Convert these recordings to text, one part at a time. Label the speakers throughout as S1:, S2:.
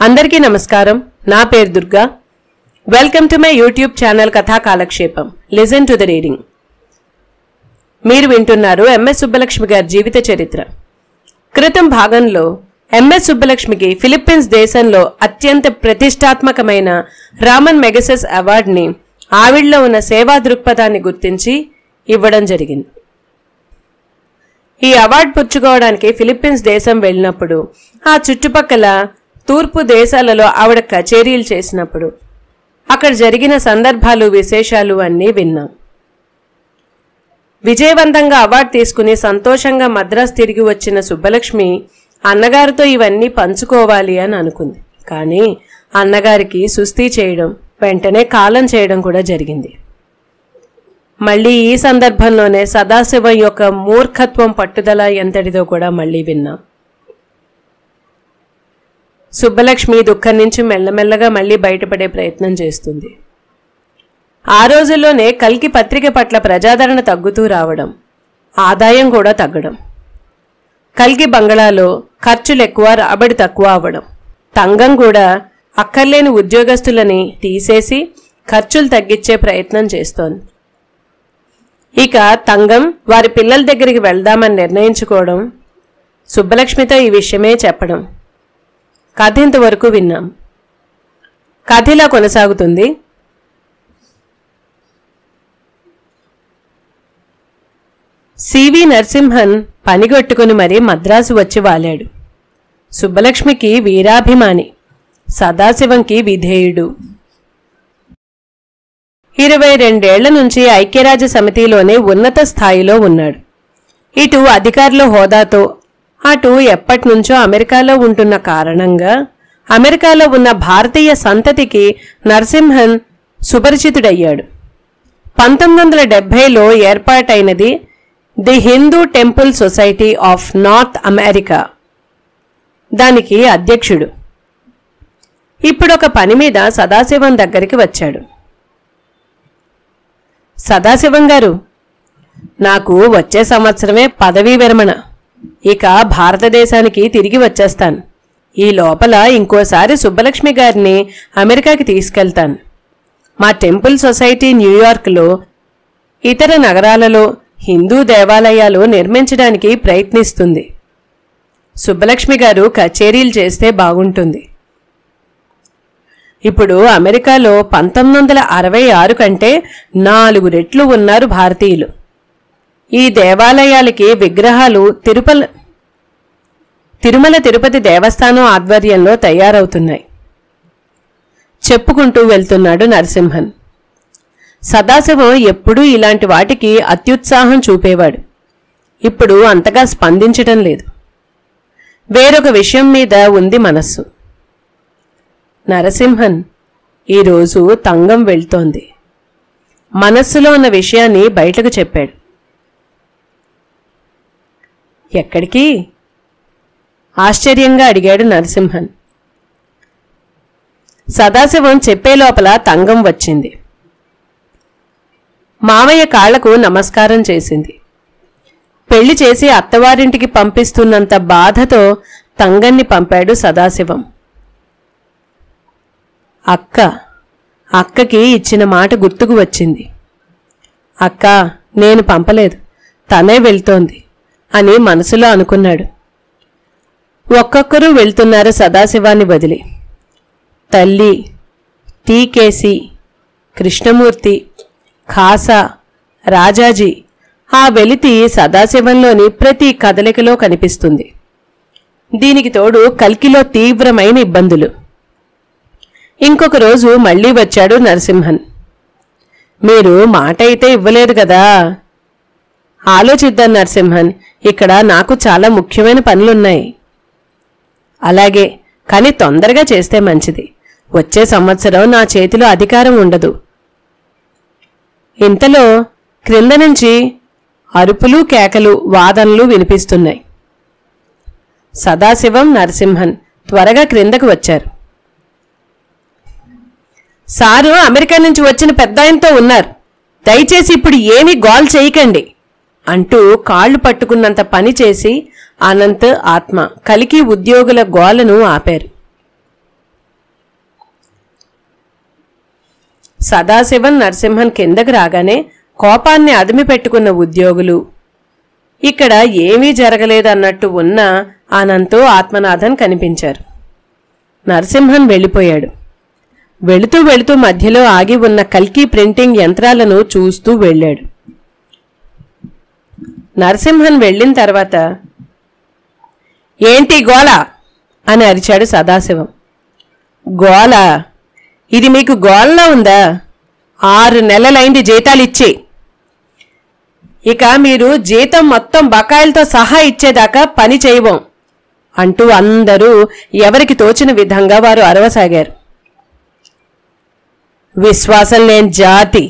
S1: అందరికీ నమస్కారం. నా పేరు Durga. Welcome to my YouTube channel కథా కాలక్షేపం. Listen to the reading. మీరు వింటున్నారు ఎంఎస్ సుబ్బలక్ష్మి గారి జీవిత చరిత్ర. క్రితం భాగంలో ఎంఎస్ సుబ్బలక్ష్మికి ఫిలిప్పీన్స్ దేశంలో అత్యంత ప్రతిష్టాత్మకమైన రామన్ మెగసెస్ అవార్డుని ఆవిడలో ఉన్న సేవా దృక్పథాన్ని గుర్తించి ఇవ్వడం జరిగింది. ఈ అవార్డు పుచ్చుకోవడానికి ఫిలిప్పీన్స్ దేశం వెళ్ళినప్పుడు ఆ చుట్టుపక్కల తూర్పు దేశాలలో ఆవిడ కచేరీలు చేసినప్పుడు అక్కడ జరిగిన సందర్భాలు విశేషాలు అన్నీ విన్నాం. విజయవంతంగా అవార్డు తీసుకుని సంతోషంగా మద్రాసు తిరిగి వచ్చిన సుబ్బలక్ష్మి అన్నగారితో ఇవన్నీ పంచుకోవాలి అని అనుకుంది. కానీ అన్నగారికి సుస్థి చేయడం, వెంటనే కాలం చేయడం కూడా జరిగింది. మళ్ళీ ఈ సందర్భంలోనే సదాశివం యొక్క మూర్ఖత్వం, పట్టుదల ఎంతటిదో కూడా మళ్ళీ విన్నాం. సుబ్బలక్ష్మి దుఃఖం నుంచి మెల్లమెల్లగా మళ్ళీ బయటపడే ప్రయత్నం చేస్తుంది. ఆ రోజుల్లోనే కల్కి పత్రిక పట్ల ప్రజాదరణ తగ్గుతూ రావడం, ఆదాయం కూడా తగ్గడం, కల్కి బంగళాలో ఖర్చులు ఎక్కువ, రాబడి తక్కువ అవ్వడం, తంగం కూడా అక్కర్లేని ఉద్యోగస్తులని తీసేసి ఖర్చులు తగ్గించే ప్రయత్నం చేస్తోంది. ఇక తంగం వారి పిల్లల దగ్గరికి వెళ్దామని నిర్ణయించుకోవడం, సుబ్బలక్ష్మితో ఈ విషయమే చెప్పడం. కథ ఇంతవరకు విన్నాం. కథ ఇలా కొనసాగుతుంది. సివి నరసింహన్ పనిగొట్టుకుని మరీ మద్రాసు వచ్చి వాలాడు. సుబ్బలక్ష్మికి వీరాభిమాని, సదాశివంకి విధేయుడు. 22 నుంచి ఐక్యరాజ్య సమితిలోనే ఉన్నత స్థాయిలో ఉన్నాడు. ఇటు అధికారుల హోదాతో, అటు ఎప్పటినుంచో అమెరికాలో ఉంటున్న కారణంగా అమెరికాలో ఉన్న భారతీయ సంతతికి నరసింహన్ సుపరిచితుడయ్యాడు. 1970లో ఏర్పాటైనది the Hindu temple society of North America. దానికి అధ్యక్షుడు. ఇప్పుడొక పని మీద సదాశివం దగ్గరికి వచ్చాడు. సదాశివం గారు, నాకు వచ్చే సంవత్సరమే పదవీ విరమణ. ఇక భారతదేశానికి తిరిగి వచ్చేస్తాను. ఈ లోపల ఇంకోసారి సుబ్బలక్ష్మి గారిని అమెరికాకి తీసుకెళ్తాను. మా టెంపుల్ సొసైటీ న్యూయార్క్లో, ఇతర నగరాలలో హిందూ దేవాలయాలు నిర్మించడానికి ప్రయత్నిస్తుంది. సుబ్బలక్ష్మి గారు కచేరీలు చేస్తే బాగుంటుంది. ఇప్పుడు అమెరికాలో 1966 కంటే 4 రెట్లు ఉన్నారు భారతీయులు. ఈ దేవాలయాలకి విగ్రహాలు తిరుమల తిరుపతి దేవస్థానం ఆధ్వర్యంలో తయారవుతున్నాయి చెప్పుకుంటూ వెళ్తున్నాడు నరసింహన్. సదాశివం ఎప్పుడూ ఇలాంటి వాటికి అత్యుత్సాహం చూపేవాడు. ఇప్పుడు అంతగా స్పందించటం లేదు. వేరొక విషయం మీద ఉంది మనస్సు. నరసింహన్, ఈరోజు తంగం వెళ్తోంది. మనస్సులో ఉన్న విషయాన్ని బయటకు చెప్పాడు. ఎక్కడికి? ఆశ్చర్యంగా అడిగాడు నరసింహన్. సదాశివం చెప్పే లోపల తంగం వచ్చింది. మామయ్య కాళ్లకు నమస్కారం చేసింది. పెళ్లి చేసి అత్తవారింటికి పంపిస్తున్నంత బాధతో తంగన్ని పంపాడు సదాశివం. అక్కకి ఇచ్చిన మాట గుర్తుకు వచ్చింది. అక్క, నేను పంపలేదు, తనే వెళ్తోంది అని మనసులో అనుకున్నాడు. ఒక్కొక్కరూ వెళ్తున్నారు సదాశివాన్ని వదిలి. తల్లి, టీకేసి, కృష్ణమూర్తి, ఖాసా, రాజాజీ, ఆ వెలితి సదాశివంలోని ప్రతి కదలికలో కనిపిస్తుంది. దీనికి తోడు కల్కిలో తీవ్రమైన ఇబ్బందులు. ఇంకొక రోజు మళ్లీ వచ్చాడు నరసింహన్. మీరు మాట అయితే ఇవ్వలేదు కదా? ఆలోచిద్దాం నరసింహన్, ఇక్కడ నాకు చాలా ముఖ్యమైన పనులున్నాయి. అలాగే, కానీ తొందరగా చేస్తే మంచిది. వచ్చే సంవత్సరం నా చేతిలో అధికారం ఉండదు. ఇంతలో క్రింద నుంచి అరుపులు, కేకలు, వాదనలు వినిపిస్తున్నాయి. సదాశివం, నరసింహన్ త్వరగా క్రిందకు వచ్చారు. సారు అమెరికా నుంచి వచ్చిన పెద్దాయనతో ఉన్నారు. దయచేసి ఇప్పుడు ఏమీ గోల్ చేయకండి అంటూ కాళ్లు పట్టుకున్నంత పని చేసి అనంత్, ఆత్మ కలికి ఉద్యోగుల గోలను ఆపారు. సదాశివం నరసింహన్ కిందకు రాగానే కోపాన్ని అదిమి పెట్టుకున్న ఉద్యోగులు, ఇక్కడ ఏమీ జరగలేదన్నట్టు ఉన్న అనంతో ఆత్మనాథన్ కనిపించారు. నరసింహన్ వెళ్ళిపోయాడు. వెళుతూ వెళుతూ మధ్యలో ఆగి ఉన్న కల్కి ప్రింటింగ్ యంత్రాలను చూస్తూ వెళ్ళాడు. నరసింహన్ వెళ్ళిన తర్వాత, ఏంటి గోల అని అరిచాడు సదాశివం. గోల? ఇది మీకు గోలలా ఉందా? 6 నెలలైంది జీతాలిచ్చి. ఇక మీరు జీతం మొత్తం బకాయిలతో సహా ఇచ్చేదాకా పని చేయబోం అంటూ అందరూ ఎవరికి తోచిన విధంగా వారు అరవసాగారు. విశ్వాసం లేని జాతి,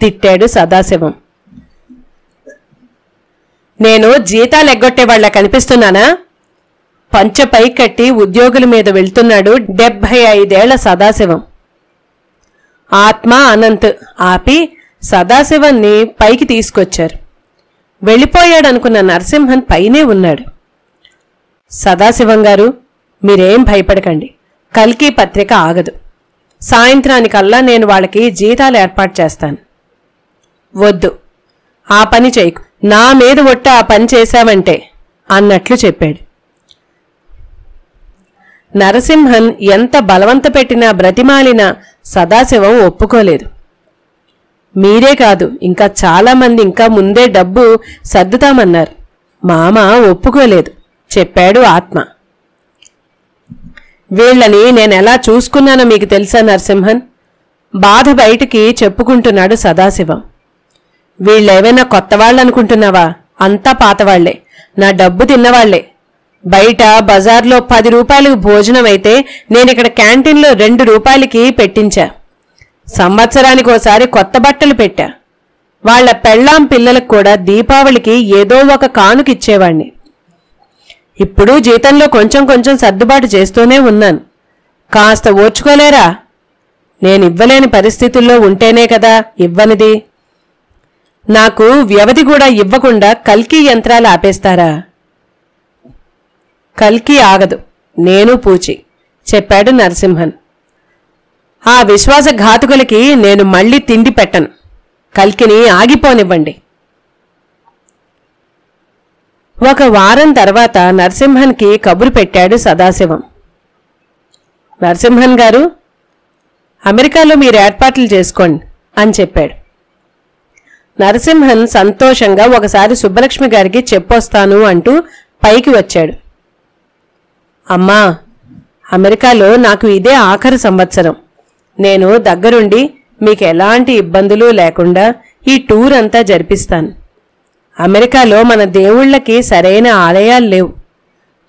S1: తిట్టాడు సదాశివం. నేను జీతాలు ఎగ్గొట్టేవాళ్లా కనిపిస్తున్నానా? పంచపై కట్టి ఉద్యోగుల మీద వెళ్తున్నాడు 75 ఏళ్ల సదాశివం. ఆత్మ అనంత్ ఆపి సదాశివాన్ని పైకి తీసుకొచ్చారు. వెళ్ళిపోయాడనుకున్న నరసింహన్ పైనే ఉన్నాడు. సదాశివం గారు, మీరేం భయపడకండి. కల్కి పత్రిక ఆగదు. సాయంత్రానికల్లా నేను వాళ్ళకి జీతాలు ఏర్పాటు చేస్తాను. వద్దు, ఆ పని చేయకు. నా మీద ఒట్ట ఆ పని చేశావంటే అన్నట్లు చెప్పాడు. నరసింహన్ ఎంత బలవంత పెట్టినా బ్రతిమాలినా సదాశివం ఒప్పుకోలేదు. మీరే కాదు, ఇంకా చాలామంది ఇంకా ముందే డబ్బు సర్దుతామన్నారు. మామ ఒప్పుకోలేదు, చెప్పాడు ఆత్మ. వీళ్ళని నేనెలా చూసుకున్నానో మీకు తెలుసా నరసింహన్? బాధ బయటికి చెప్పుకుంటున్నాడు సదాశివం. వీళ్ళేమైనా కొత్త వాళ్ళనుకుంటున్నావా? అంతా పాతవాళ్లే, నా డబ్బు తిన్నవాళ్లే. బయట బజార్లో 10 రూపాయలకు భోజనం అయితే నేనిక్కడ క్యాంటీన్లో 2 రూపాయలకి పెట్టించా. సంవత్సరానికోసారి కొత్త బట్టలు పెట్టా. వాళ్ల పెళ్ళాం పిల్లలకు కూడా దీపావళికి ఏదో ఒక కానుకిచ్చేవాణ్ణి. ఇప్పుడు జీతంలో కొంచెం కొంచెం సర్దుబాటు చేస్తూనే ఉన్నాను. కాస్త ఓర్చుకోలేరా? నేనివ్వలేని పరిస్థితుల్లో ఉంటేనే కదా ఇవ్వనిది. నాకు వ్యవధి కూడా ఇవ్వకుండా కల్కి యంత్రాలు ఆపేస్తారా? కల్కి ఆగదు, నేను పూచి, చెప్పాడు నరసింహన్. ఆ విశ్వాసఘాతుకులకి నేను మళ్లీ తిండి పెట్టను. కల్కిని ఆగిపోనివ్వండి. ఒక వారం తర్వాత నరసింహన్కి కబురు పెట్టాడు సదాశివం. నరసింహన్ గారు, అమెరికాలో మీరు ఏర్పాట్లు చేసుకోండి అని చెప్పాడు. నరసింహన్ సంతోషంగా ఒకసారి సుబ్బలక్ష్మి గారికి చెప్పొస్తాను అంటూ పైకి వచ్చాడు. అమ్మా, అమెరికాలో నాకు ఇదే ఆఖరి సంవత్సరం. నేను దగ్గరుండి మీకు ఎలాంటి ఇబ్బందులు లేకుండా ఈ టూర్ అంతా జరిపిస్తాను. అమెరికాలో మన దేవుళ్లకి సరైన ఆలయాలు లేవు.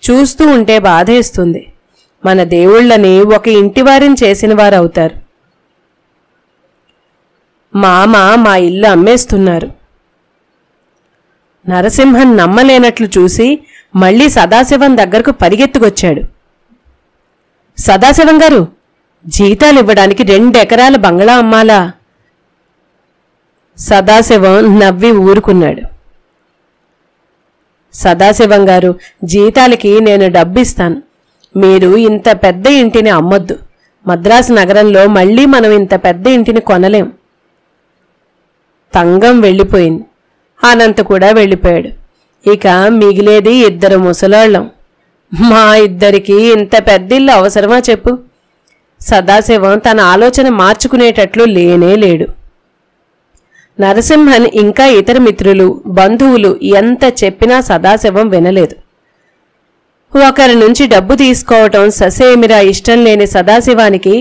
S1: చూస్తూ ఉంటే బాధేస్తుంది. మన దేవుళ్లని ఒక ఇంటివారిని చేసిన వారవుతారు. మామ మా ఇల్లు అమ్మేస్తున్నారు. నరసింహన్ నమ్మలేనట్లు చూసి మళ్లీ సదాశివం దగ్గరకు పరిగెత్తుకొచ్చాడు. సదాశివం గారు, జీతాలివ్వడానికి 2 ఎకరాల బంగళా అమ్మాలా? సదాశివం నవ్వి ఊరుకున్నాడు. సదాశివం గారు, జీతాలకి నేను డబ్బిస్తాను. మీరు ఇంత పెద్ద ఇంటిని అమ్మొద్దు. మద్రాసు నగరంలో మళ్లీ మనం ఇంత పెద్ద ఇంటిని కొనలేం. తంగం వెళ్ళిపోయింది. అనంత కూడా వెళ్ళిపోయాడు. ఇక మిగిలేది 2 ముసలాళ్ళం. మా ఇద్దరికి ఇంత పెద్దిల్లు అవసరమా చెప్పు? సదాశివం తన ఆలోచన మార్చుకునేటట్లు లేనే లేడు. నరసింహన్ ఇంకా ఇతర మిత్రులు, బంధువులు ఎంత చెప్పినా సదాశివం వినలేదు. ఒకరి నుంచి డబ్బు తీసుకోవటం ససేమిరా ఇష్టం లేని సదాశివానికి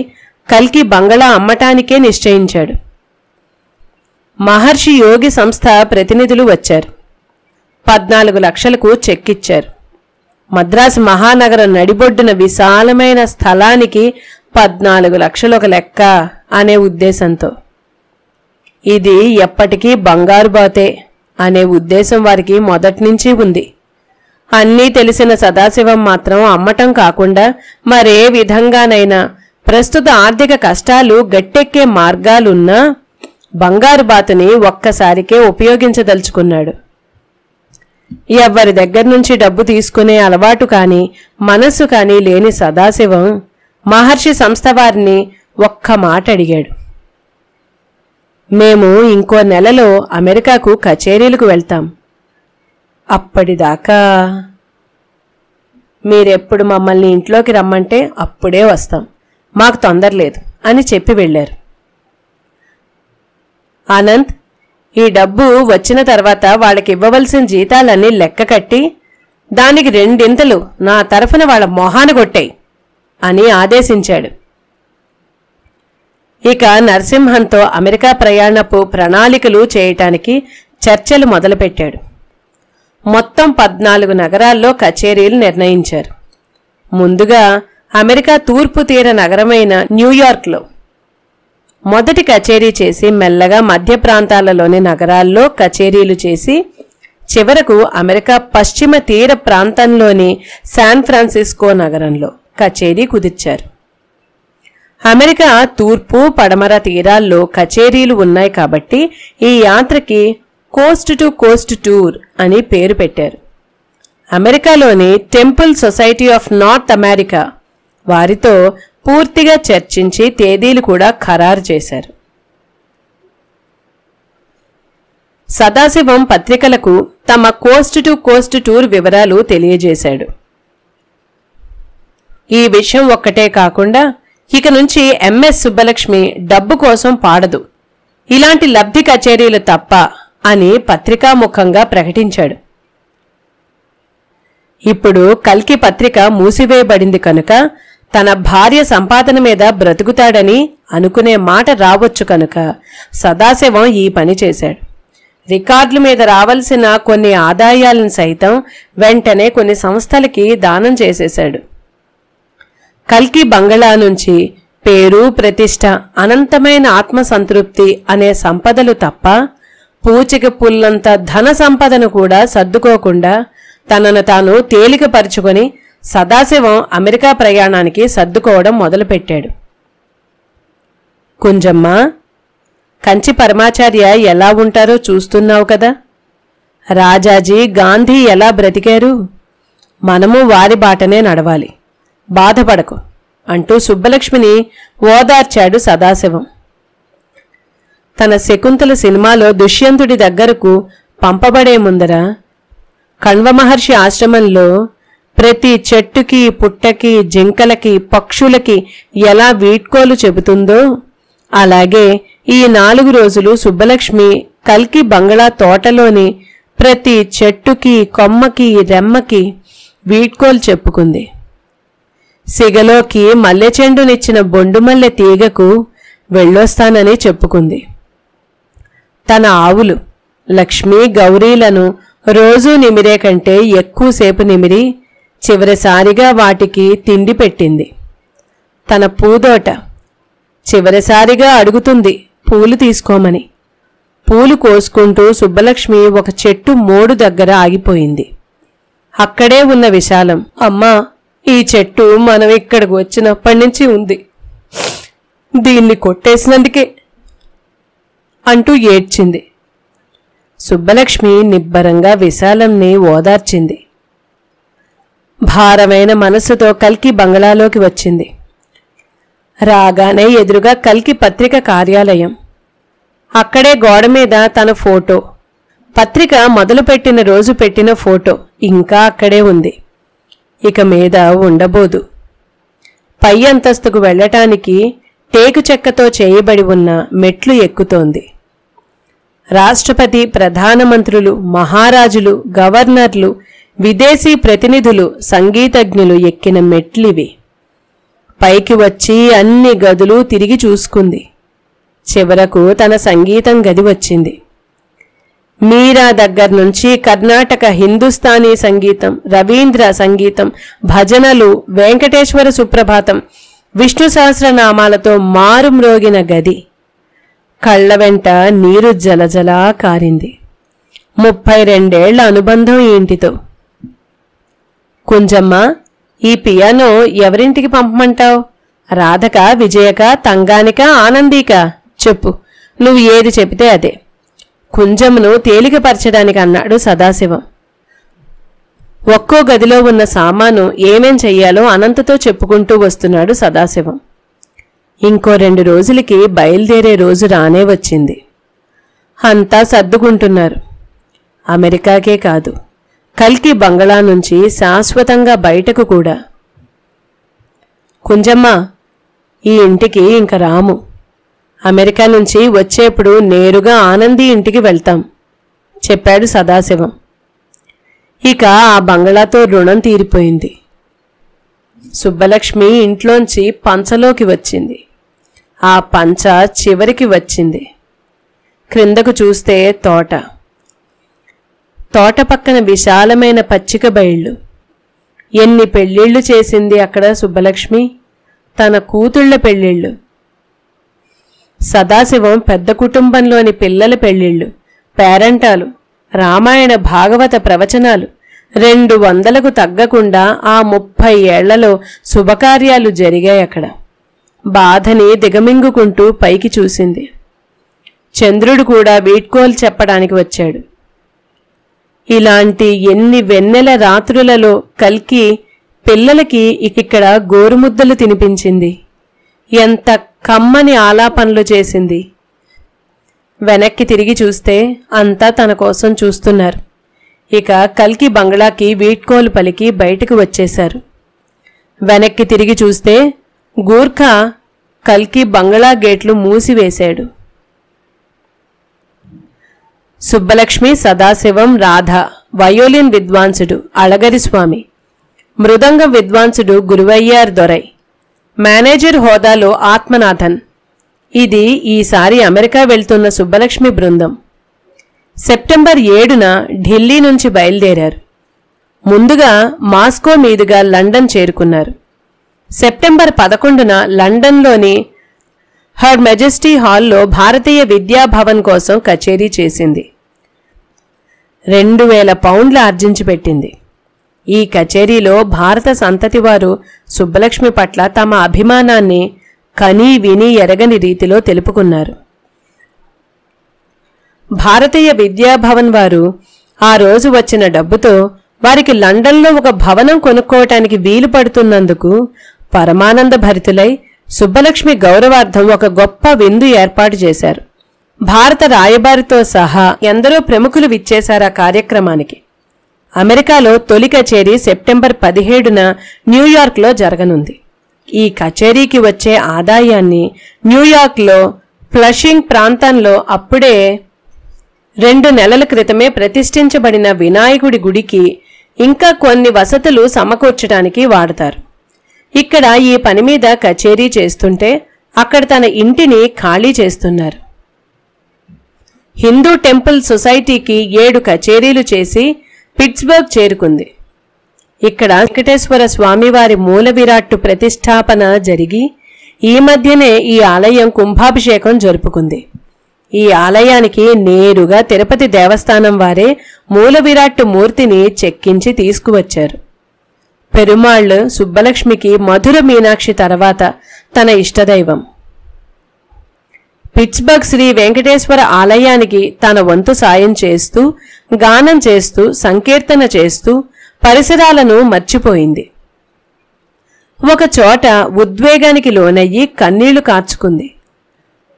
S1: కల్కి బంగళా అమ్మటానికే నిశ్చయించాడు. మహర్షి యోగి సంస్థ ప్రతినిధులు వచ్చారు. 14 లక్షలకు చెక్కిచ్చారు. మద్రాసు మహానగరం నడిబొడ్డున విశాలమైన స్థలానికి 14 లక్షలు ఒక లెక్క అనే ఉద్దేశంతో. ఇది ఎప్పటికీ బంగారు బాతే అనే ఉద్దేశం వారికి మొదట్నుంచి ఉంది. అన్నీ తెలిసిన సదాశివం మాత్రం అమ్మటం కాకుండా మరే విధంగానైనా ప్రస్తుత ఆర్థిక కష్టాలు గట్టెక్కే మార్గాలున్నా బంగారు బాతుని ఒక్కసారికే ఉపయోగించదలుచుకున్నాడు. ఎవ్వరి దగ్గర నుంచి డబ్బు తీసుకునే అలవాటు కాని మనస్సు కాని లేని సదాశివం మహర్షి సంస్థ వారిని ఒక్క మాట అడిగాడు. మేము ఇంకో నెలలో అమెరికాకు కచేరీలకు వెళ్తాం. అప్పటిదాకా మీరెప్పుడు మమ్మల్ని ఇంట్లోకి రమ్మంటే అప్పుడే వస్తాం, మాకు తొందర లేదు అని చెప్పి వెళ్ళారు. ఆనంద్, ఈ డబ్బు వచ్చిన తర్వాత వాళ్ళకి ఇవ్వవలసిన జీతాలన్నీ లెక్క కట్టి దానికి 2 నా తరఫున వాళ్ళ మొహాన కొట్టాయి అని ఆదేశించాడు. ఇక నరసింహన్తో అమెరికా ప్రయాణపు ప్రణాళికలు చేయటానికి చర్చలు మొదలుపెట్టాడు. మొత్తం 14 నగరాల్లో కచేరీలు నిర్ణయించారు. ముందుగా అమెరికా తూర్పు తీర నగరమైన న్యూయార్క్లో మొదటి కచేరీ చేసి మెల్లగా మధ్య ప్రాంతాలలోని నగరాల్లో కచేరీలు చేసి చివరకు అమెరికా పశ్చిమ తీర ప్రాంతంలోని శాన్ ఫ్రాన్సిస్కో నగరంలో కచేరీ కుదిర్చారు. అమెరికా తూర్పు పడమర తీరాల్లో కచేరీలు ఉన్నాయి కాబట్టి ఈ యాత్రకి కోస్ట్ టు కోస్ట్ టూర్ అని పేరు పెట్టారు. అమెరికాలోని temple society of North America వారితో పూర్తిగా చర్చించి తేదీలు కూడా ఖరారు చేశారు. సదాశివం పత్రికలకు తమ కోస్ట్ టు కోస్ట్ టూర్ వివరాలు తెలియజేశాడు. ఈ విషయం ఒక్కటే కాకుండా ఇక నుంచి ఎంఎస్ సుబ్బలక్ష్మి డబ్బు కోసం పాడదు, ఇలాంటి లబ్ధి కచేరీలు తప్ప అని పత్రికాముఖంగా ప్రకటించాడు. ఇప్పుడు కల్కి పత్రిక మూసివేయబడింది కనుక తన భార్య సంపాదన మీద బ్రతుకుతాడని అనుకునే మాట రావచ్చు కనుక సదాశివం ఈ పని చేశాడు. రికార్డుల మీద రావలసిన కొన్ని ఆదాయాలను సైతం వెంటనే కొన్ని సంస్థలకి దానం చేసేశాడు. కల్కి బంగళా నుంచి పేరు, ప్రతిష్ట, అనంతమైన ఆత్మసంతృప్తి అనే సంపదలు తప్ప పూచిక పుల్లంత ధన సంపదను కూడా సర్దుకోకుండా తనను తాను తేలికపరుచుకొని సదాశివం అమెరికా ప్రయాణానికి సర్దుకోవడం మొదలుపెట్టాడు. కుంజమ్మ, కంచి పరమాచార్య ఎలా ఉంటారో చూస్తున్నావు కదా, రాజాజీ, గాంధీ ఎలా బ్రతికారు, మనము వారి బాటనే నడవాలి, బాధపడకు అంటూ సుబ్బలక్ష్మిని ఓదార్చాడు సదాశివం. తన శకుంతల సినిమాలో దుష్యంతుడి దగ్గరకు పంపబడే ముందర కణ్వ మహర్షి ఆశ్రమంలో ప్రతి చెట్టుకి, పుట్టకి, జింకలకి, పక్షులకి ఎలా వీడ్కోలు చెబుతుందో అలాగే ఈ 4 రోజులు సుబ్బలక్ష్మి కల్కి బంగళా తోటలోని ప్రతి చెట్టుకి, కొమ్మకి, రెమ్మకి వీడ్కోలు చెప్పుకుంది. సిగలోకి మల్లెచెండునిచ్చిన బొండుమల్లె తీగకు వెళ్ళొస్తానని చెప్పుకుంది. తన ఆవులు లక్ష్మి, గౌరీలను రోజూ నిమిరే కంటే ఎక్కువసేపు నిమిరి చివరిసారిగా వాటికి తిండి పెట్టింది. తన పూదోట చివరిసారిగా అడుగుతుంది పూలు తీసుకోమని. పూలు కోసుకుంటూ సుబ్బలక్ష్మి ఒక చెట్టు మోడు దగ్గర ఆగిపోయింది. అక్కడే ఉన్న విశాలం, అమ్మా, ఈ చెట్టు మనం ఇక్కడికి వచ్చినప్పటి నుంచి ఉంది, దీన్ని కొట్టేసినందుకే అంటూ ఏడ్చింది. సుబ్బలక్ష్మి నిబ్బరంగా విశాలంని ఓదార్చింది. భారమైన మనసుతో కల్కి బంగళాలోకి వచ్చింది. రాగానే ఎదురుగా కల్కి పత్రిక కార్యాలయం. అక్కడే గోడ మీద తన ఫోటో, పత్రిక మొదలుపెట్టిన రోజు పెట్టిన ఫోటో ఇంకా అక్కడే ఉంది. ఇక మీద ఉండబోదు. పై అంతస్తుకు వెళ్లటానికి టేకు చెక్కతో చేయబడి ఉన్న మెట్లు ఎక్కుతోంది. రాష్ట్రపతి, ప్రధానమంత్రులు, మహారాజులు, గవర్నర్లు, విదేశీ ప్రతినిధులు, సంగీతజ్ఞులు ఎక్కిన మెట్లివి. పైకి వచ్చి అన్ని గదులు తిరిగి చూసుకుంది. చివరకు తన సంగీతం గది వచ్చింది. మీరా దగ్గర్నుంచి కర్ణాటక హిందుస్థానీ సంగీతం, రవీంద్ర సంగీతం, భజనలు, వెంకటేశ్వర సుప్రభాతం, విష్ణు సహస్రనామాలతో మారుమ్రోగిన గది. కళ్ల వెంట నీరు జలజలా కారింది. 32 ఏళ్ల అనుబంధం ఈ ఇంటితో. కుంజమ్మ, ఈ పియానో ఎవరింటికి పంపమంటావు? రాధక, విజయక, తంగానిక, ఆనందీక? చెప్పు, నువ్వు ఏది చెబితే అదే. కుంజమ్మను తేలికపరచడానికి అన్నాడు సదాశివం. ఒక్కో గదిలో ఉన్న సామాను ఏమేం చెయ్యాలో అనంతతో చెప్పుకుంటూ వస్తున్నాడు సదాశివం. ఇంకో 2 రోజులకి బయలుదేరే రోజు రానే వచ్చింది. అంతా సర్దుకుంటున్నారు. అమెరికాకే కాదు, కల్కి బంగళా నుంచి శాశ్వతంగా బయటకు కూడా. కుంజమ్మ, ఈ ఇంటికి ఇంక రాము. అమెరికా నుంచి వచ్చేప్పుడు నేరుగా ఆనంది ఇంటికి వెళ్తాం చెప్పాడు సదాశివం. ఇక ఆ బంగళాతో రుణం తీరిపోయింది. సుబ్బలక్ష్మి ఇంట్లోంచి పంచలోకి వచ్చింది. ఆ పంచ చివరికి వచ్చింది. క్రిందకు చూస్తే తోట పక్కన విశాలమైన పచ్చిక బయళ్ళు. ఎన్ని పెళ్ళిళ్ళు చేసింది అక్కడ సుబ్బలక్ష్మి, తన కూతుళ్ల పెళ్ళిళ్ళు. సదాశివం పెద్ద కుటుంబంలోని పిల్లల పెళ్ళిళ్ళు, పేరంటాలు, రామాయణ భాగవత ప్రవచనాలు 200కు తగ్గకుండా ఆ 30 ఏళ్లలో శుభకార్యాలు జరిగాయి అక్కడ. బాధని దిగమింగుకుంటూ పైకి చూసింది. చంద్రుడు కూడా వీడ్కోలు చెప్పడానికి వచ్చాడు. ఇలాంటి ఎన్ని వెన్నెల రాత్రులలో కల్కి పిల్లలకి ఇక్కడ గోరుముద్దలు తినిపించింది. ఎంత కమ్మని ఆలాపనలు చేసింది. వెనక్కి తిరిగి చూస్తే అంతా తన కోసం చూస్తున్నారు. ఇక కల్కి బంగ్లాకి వీడ్కోలు పలికి బయటకు వచ్చేశారు. వెనక్కి తిరిగి చూస్తే గూర్ఖా కల్కి బంగ్లా గేట్లు మూసివేశాడు. సుబ్బలక్ష్మి, సదాశివం, రాధ, వయోలిన్ విద్వాంసుడు అళగరి స్వామి, మృదంగం విద్వాంసుడు గురువయ్యార్ దొరై, మేనేజర్ హోదాలో ఆత్మనాథన్. ఇది ఈసారి అమెరికా వెళ్తున్న సుబ్బలక్ష్మి బృందం. సెప్టెంబర్ 7న ఢిల్లీ నుంచి బయలుదేరారు. ముందుగా మాస్కో మీదుగా లండన్ చేరుకున్నారు. సెప్టెంబర్ 11న లండన్లోని హర్ మెజెస్టీ హాల్లో భారతీయ విద్యాభవన్ కోసం కచేరీ చేసింది. 2000 పౌండ్లు ఆర్జించి పెట్టింది. ఈ కచేరీలో భారత సంతతి వారు సుబ్బలక్ష్మి పట్ల తమ అభిమానాన్ని కనీ విని ఎరగని రీతిలో తెలుపుకున్నారు. భారతీయ విద్యాభవన్ వారు ఆ రోజు వచ్చిన డబ్బుతో వారికి లండన్లో ఒక భవనం కొనుక్కోవటానికి వీలు పడుతున్నందుకు పరమానంద భరితులై సుబ్బలక్ష్మి గౌరవార్థం ఒక గొప్ప విందు ఏర్పాటు చేశారు. భారత రాయబారితో సహా ఎందరో ప్రముఖులు విచ్చేశారు ఆ కార్యక్రమానికి. అమెరికాలో తొలి కచేరీ సెప్టెంబర్ 17న న్యూయార్క్లో జరగనుంది. ఈ కచేరీకి వచ్చే ఆదాయాన్ని న్యూయార్క్లో ఫ్లషింగ్ ప్రాంతంలో అప్పుడే 2 నెలల క్రితమే ప్రతిష్ఠించబడిన వినాయకుడి గుడికి ఇంకా కొన్ని వసతులు సమకూర్చడానికి వాడతారు. ఇక్కడ ఈ పని మీద కచేరీ చేస్తుంటే అక్కడ తన ఇంటిని ఖాళీ చేస్తున్నారు. హిందూ టెంపుల్ సొసైటీకి 7 కచేరీలు చేసి పిట్స్బర్గ్ చేరుకుంది. ఇక్కడ వెంకటేశ్వర స్వామివారి మూల విరాట్టు ప్రతిష్టాపన జరిగి ఈ మధ్యనే ఈ ఆలయం కుంభాభిషేకం జరుపుకుంది. ఈ ఆలయానికి నేరుగా తిరుపతి దేవస్థానం వారే మూల విరాట్టు మూర్తిని చెక్కించి తీసుకువచ్చారు. పెరుమాళ్లు సుబ్బలక్ష్మికి మధుర మీనాక్షి తర్వాత తన ఇష్టదైవం. పిట్స్బర్గ్ శ్రీ వెంకటేశ్వర ఆలయానికి తన వంతు సాయం చేస్తూ, గానం చేస్తూ, సంకీర్తన చేస్తూ పరిసరాలను మర్చిపోయింది. ఒకచోట ఉద్వేగానికి లోనయ్యి కన్నీళ్లు కార్చుకుంది.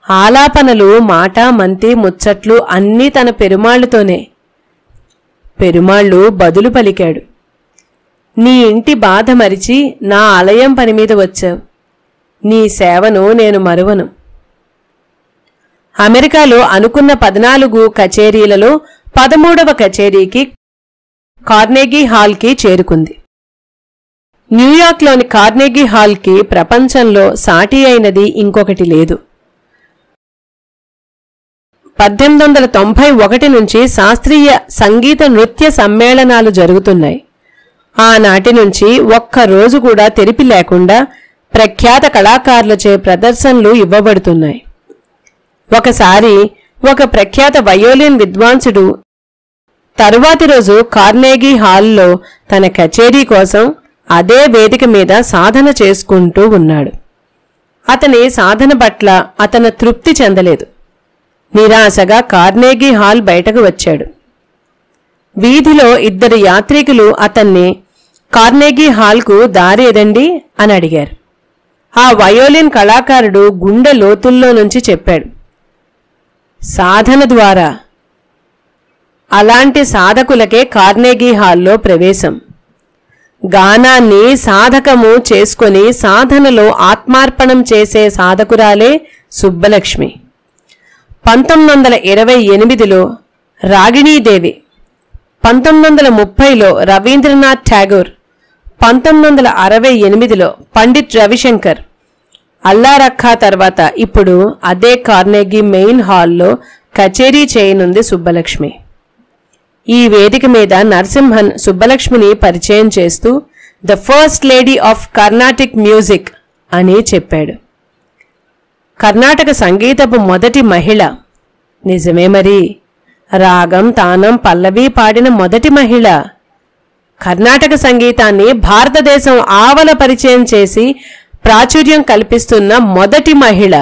S1: ఆలాపనలు, మాట, మంతి, ముచ్చట్లు అన్నీ తన పెరుమాళ్లుతోనే. పెరుమాళ్లు బదులు పలికాడు. నీ ఇంటి బాధ మరిచి నా ఆలయం పనిమీద వచ్చావు. నీ సేవను నేను మరువను. అమెరికాలో అనుకున్న 14 కచేరీలలో 13వ కచేరీకి కార్నెగీ హాల్కి చేరుకుంది. న్యూయార్క్లోని కార్నెగీ హాల్కి ప్రపంచంలో సాటి అయినది ఇంకొకటి లేదు. 1891 నుంచి శాస్త్రీయ సంగీత నృత్య సమ్మేళనాలు జరుగుతున్నాయి. ఆనాటి నుంచి ఒక్కరోజు కూడా తెరిపి లేకుండా ప్రఖ్యాత కళాకారులచే ప్రదర్శనలు ఇవ్వబడుతున్నాయి. ఒకసారి ఒక ప్రఖ్యాత వయోలిన్ విద్వాంసుడు తరువాతి రోజు కార్నెగీ హాల్లో తన కచేరీ కోసం అదే వేదిక మీద సాధన చేసుకుంటూ ఉన్నాడు. అతని సాధన పట్ల అతను తృప్తి చెందలేదు. నిరాశగా కార్నెగీ హాల్ బయటకు వచ్చాడు. వీధిలో 2 యాత్రికులు అతన్ని కార్నెగీ హాల్కు దారేదండి అని అడిగారు. ఆ వయోలిన్ కళాకారుడు గుండె లోతుల్లో నుంచి చెప్పాడు, సాధన ద్వారా. అలాంటి సాధకులకే కార్నెగీ హాల్లో ప్రవేశం. గానాన్ని సాధకము చేసుకొని సాధనలో ఆత్మార్పణం చేసే సాధకురాలే సుబ్బలక్ష్మి. 1928లో రాగిణీదేవి, 1930లో రవీంద్రనాథ్ ఠాగూర్, 1968లో పండిట్ రవిశంకర్, అల్లారఖా తర్వాత ఇప్పుడు అదే కార్నెగీ మెయిన్ హాల్లో కచేరీ చేయనుంది సుబ్బలక్ష్మి. ఈ వేదిక మీద నరసింహన్ సుబ్బలక్ష్మిని పరిచయం చేస్తూ the first lady of Carnatic music అని చెప్పాడు. కర్ణాటక సంగీతపు మొదటి మహిళ. నిజమే మరి, రాగం తానం పల్లవి పాడిన మొదటి మహిళ. కర్ణాటక సంగీతాన్ని భారతదేశం ఆవల పరిచయం చేసి ప్రాచుర్యం కల్పిస్తున్న మొదటి మహిళ.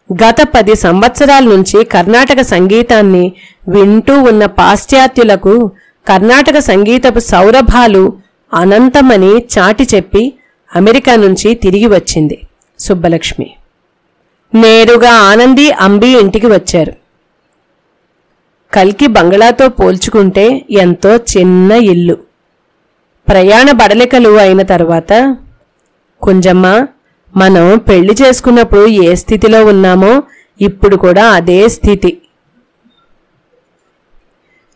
S1: గత 10 సంవత్సరాల నుంచి కర్ణాటక సంగీతాన్ని వింటూ ఉన్న పాశ్చాత్యులకు కర్ణాటక సంగీతపు సౌరభాలు అనంతమని చాటి చెప్పి అమెరికా నుంచి తిరిగి వచ్చింది సుబ్బలక్ష్మి. నేరుగా ఆనంది, అంబి ఇంటికి వచ్చారు. కల్కి బంగళాతో పోల్చుకుంటే ఎంతో చిన్న ఇల్లు. ప్రయాణ బడలికలు అయిన తర్వాత, కుంజమ్మ, మనం పెళ్లి చేసుకున్నప్పుడు ఏ స్థితిలో ఉన్నామో ఇప్పుడు కూడా అదే స్థితి.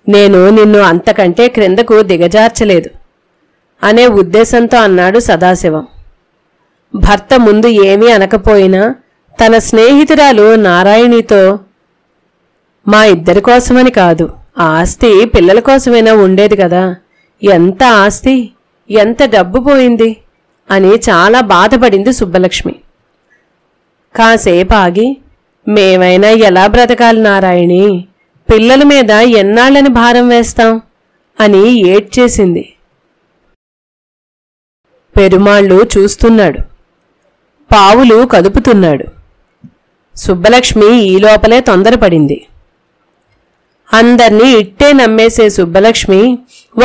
S1: నేను నిన్ను అంతకంటే క్రిందకు దిగజార్చలేదు అనే ఉద్దేశంతో అన్నాడు సదాశివం. భర్త ముందు ఏమీ అనకపోయినా తన స్నేహితురాలు నారాయణితో, మా ఇద్దరి కోసమని కాదు, ఆస్తి పిల్లల కోసమైనా ఉండేది కదా, ఎంత ఆస్తి, ఎంత డబ్బు పోయింది అని చాలా బాధపడింది సుబ్బలక్ష్మి. కాసేపు ఆగి, మేమైనా ఎలా బ్రతకాలి నారాయణి, పిల్లల మీద ఎన్నాళ్ళని భారం వేస్తాం అని ఏడ్చేసింది. పెరుమాళ్ళు చూస్తున్నాడు, పావులు కదుపుతున్నాడు. సుబ్బలక్ష్మి ఈ లోపలే తొందరపడింది. అందర్నీ ఇట్టే నమ్మేసే సుబ్బలక్ష్మి,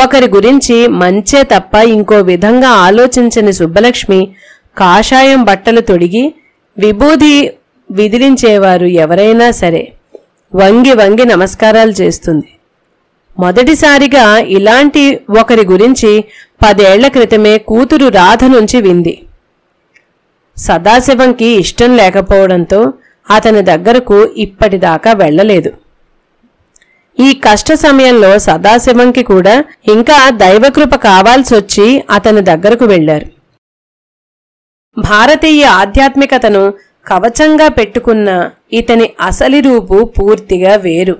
S1: ఒకరి గురించి మంచే తప్ప ఇంకో విధంగా ఆలోచించని సుబ్బలక్ష్మి కాషాయం బట్టలు తొడిగి విభూది విదిలించేవారు ఎవరైనా సరే వంగి వంగి నమస్కారాలు చేస్తుంది. మొదటిసారిగా ఇలాంటి ఒకరి గురించి 10 ఏళ్ల క్రితమే కూతురు రాధ నుంచి వింది. సదాశివంకి ఇష్టం లేకపోవడంతో అతని దగ్గరకు ఇప్పటిదాకా వెళ్లలేదు. ఈ కష్ట సమయంలో సదాశివంకి కూడా ఇంకా దైవకృప కావాల్సొచ్చి అతని దగ్గరకు వెళ్లారు. భారతీయ ఆధ్యాత్మికతను కవచంగా పెట్టుకున్న ఇతని అసలి రూపు పూర్తిగా వేరు.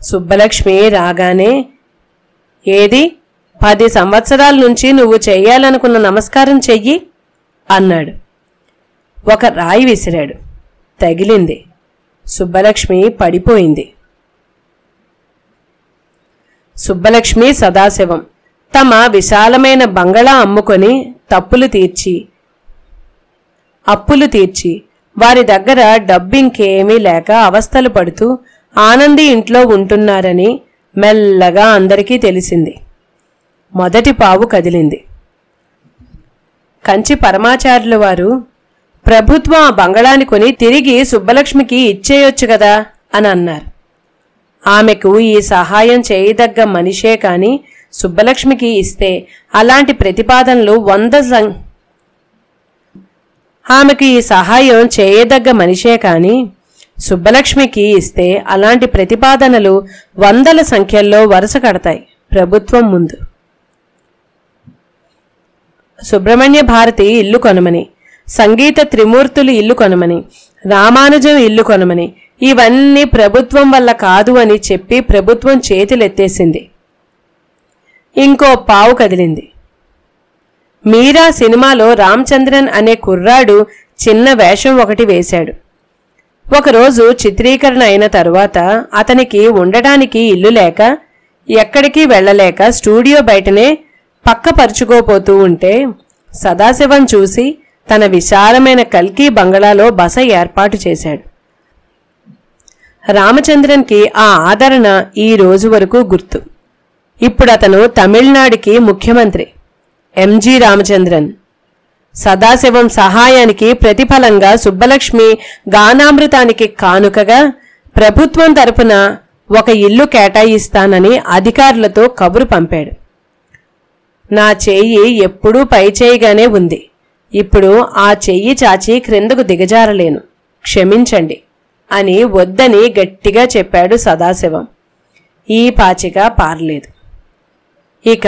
S1: సుబ్బలక్ష్మి రాగానే, ఏది 10 సంవత్సరాల నుంచి నువ్వు చెయ్యాలనుకున్న నమస్కారం చెయ్యి అన్నాడు. ఒక రాయి విసిరాడు, తగిలింది. సుబ్బలక్ష్మి పడిపోయింది. సుబ్బలక్ష్మి సదాశివం తమ విశాలమైన బంగళా అమ్ముకొని అప్పులు తీర్చి వారి దగ్గర డబ్బింకేమీ లేక అవస్థలు పడుతూ ఆనంది ఇంట్లో ఉంటున్నారని మెల్లగా అందరికీ తెలిసింది. మొదటి పావు కదిలింది. కంచి పరమాచార్యుల వారు, ప్రభుత్వం ఆ బంగళాని కొని తిరిగి సుబ్బలక్ష్మికి ఇచ్చేయొచ్చు కదా అని అన్నారు. ఆమెకు ఈ సహాయం చేయదగ్గ మనిషే కాని సుబ్బలక్ష్మికి ఇస్తే అలాంటి ప్రతిపాదనలు 100 ఆమెకు ఈ సహాయం చేయదగ్గ మనిషే కాని సుబ్బలక్ష్మికి ఇస్తే అలాంటి ప్రతిపాదనలు 100ల సంఖ్యల్లో వరుస కడతాయి ప్రభుత్వం ముందు. సుబ్రహ్మణ్య భారతి ఇల్లు కొనమని, సంగీత త్రిమూర్తులు ఇల్లు కొనమని, రామానుజం ఇల్లు కొనమని, ఇవన్నీ ప్రభుత్వం వల్ల కాదు అని చెప్పి ప్రభుత్వం చేతులెత్తేసింది. ఇంకో పావు కదిలింది. మీరా సినిమాలో రామచంద్రన్ అనే కుర్రాడు చిన్న వేషం ఒకటి వేశాడు. ఒకరోజు చిత్రీకరణ అయిన తరువాత అతనికి ఉండటానికి ఇల్లు లేక, ఎక్కడికి వెళ్లలేక స్టూడియో బయటనే పక్కపరుచుకోపోతూ ఉంటే సదాశివం చూసి తన విశాలమైన కల్కి బంగళాలో బస ఏర్పాటు చేశాడు. రామచంద్రన్కి ఆ ఆదరణ ఈ రోజు వరకు గుర్తు. ఇప్పుడు అతను తమిళనాడుకి ముఖ్యమంత్రి. ఎంజి రామచంద్రన్. సదాశివం సహాయానికి ప్రతిఫలంగా సుబ్బలక్ష్మి గానామృతానికి కానుకగా ప్రభుత్వం తరపున ఒక ఇల్లు కేటాయిస్తానని అధికారులతో కబురు పంపాడు. నా చెయ్యి ఎప్పుడూ పైచేయిగానే ఉంది. ఇప్పుడు ఆ చెయ్యి చాచి క్రిందకు దిగజారలేను, క్షమించండి అని వద్దని గట్టిగా చెప్పాడు సదాశివం. ఈ పాచిక పారలేదు. ఇక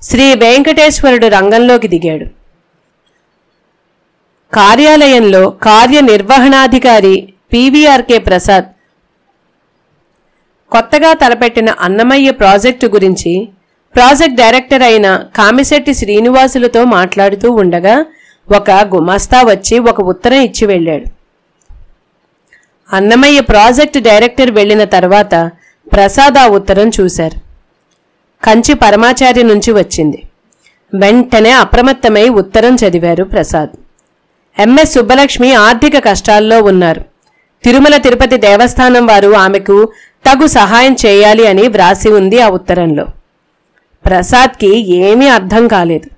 S1: శ్రీ వెంకటేశ్వరుడు రంగంలోకి దిగాడు. కార్యాలయంలో కార్యనిర్వహణాధికారి పివిఆర్కే ప్రసాద్ కొత్తగా తలపెట్టిన అన్నమయ్య ప్రాజెక్టు గురించి ప్రాజెక్ట్ డైరెక్టర్ అయిన కామిశెట్టి శ్రీనివాసులతో మాట్లాడుతూ ఉండగా ఒక గుమాస్తా వచ్చి ఒక ఉత్తరం ఇచ్చి వెళ్ళాడు. అన్నమయ్య ప్రాజెక్టు డైరెక్టర్ వెళ్లిన తర్వాత ప్రసాద్ ఆ ఉత్తరం చూశారు. కంచి పరమాచార్య నుంచి వచ్చింది. వెంటనే అప్రమత్తమై ఉత్తరం చదివారు ప్రసాద్. ఎంఎస్ సుబ్బలక్ష్మి ఆర్థిక కష్టాల్లో ఉన్నారు. తిరుమల తిరుపతి దేవస్థానం వారు ఆమెకు తగు సహాయం చేయాలి అని వ్రాసి ఉంది ఆ ఉత్తరంలో. ప్రసాద్కి ఏమీ అర్థం కాలేదు.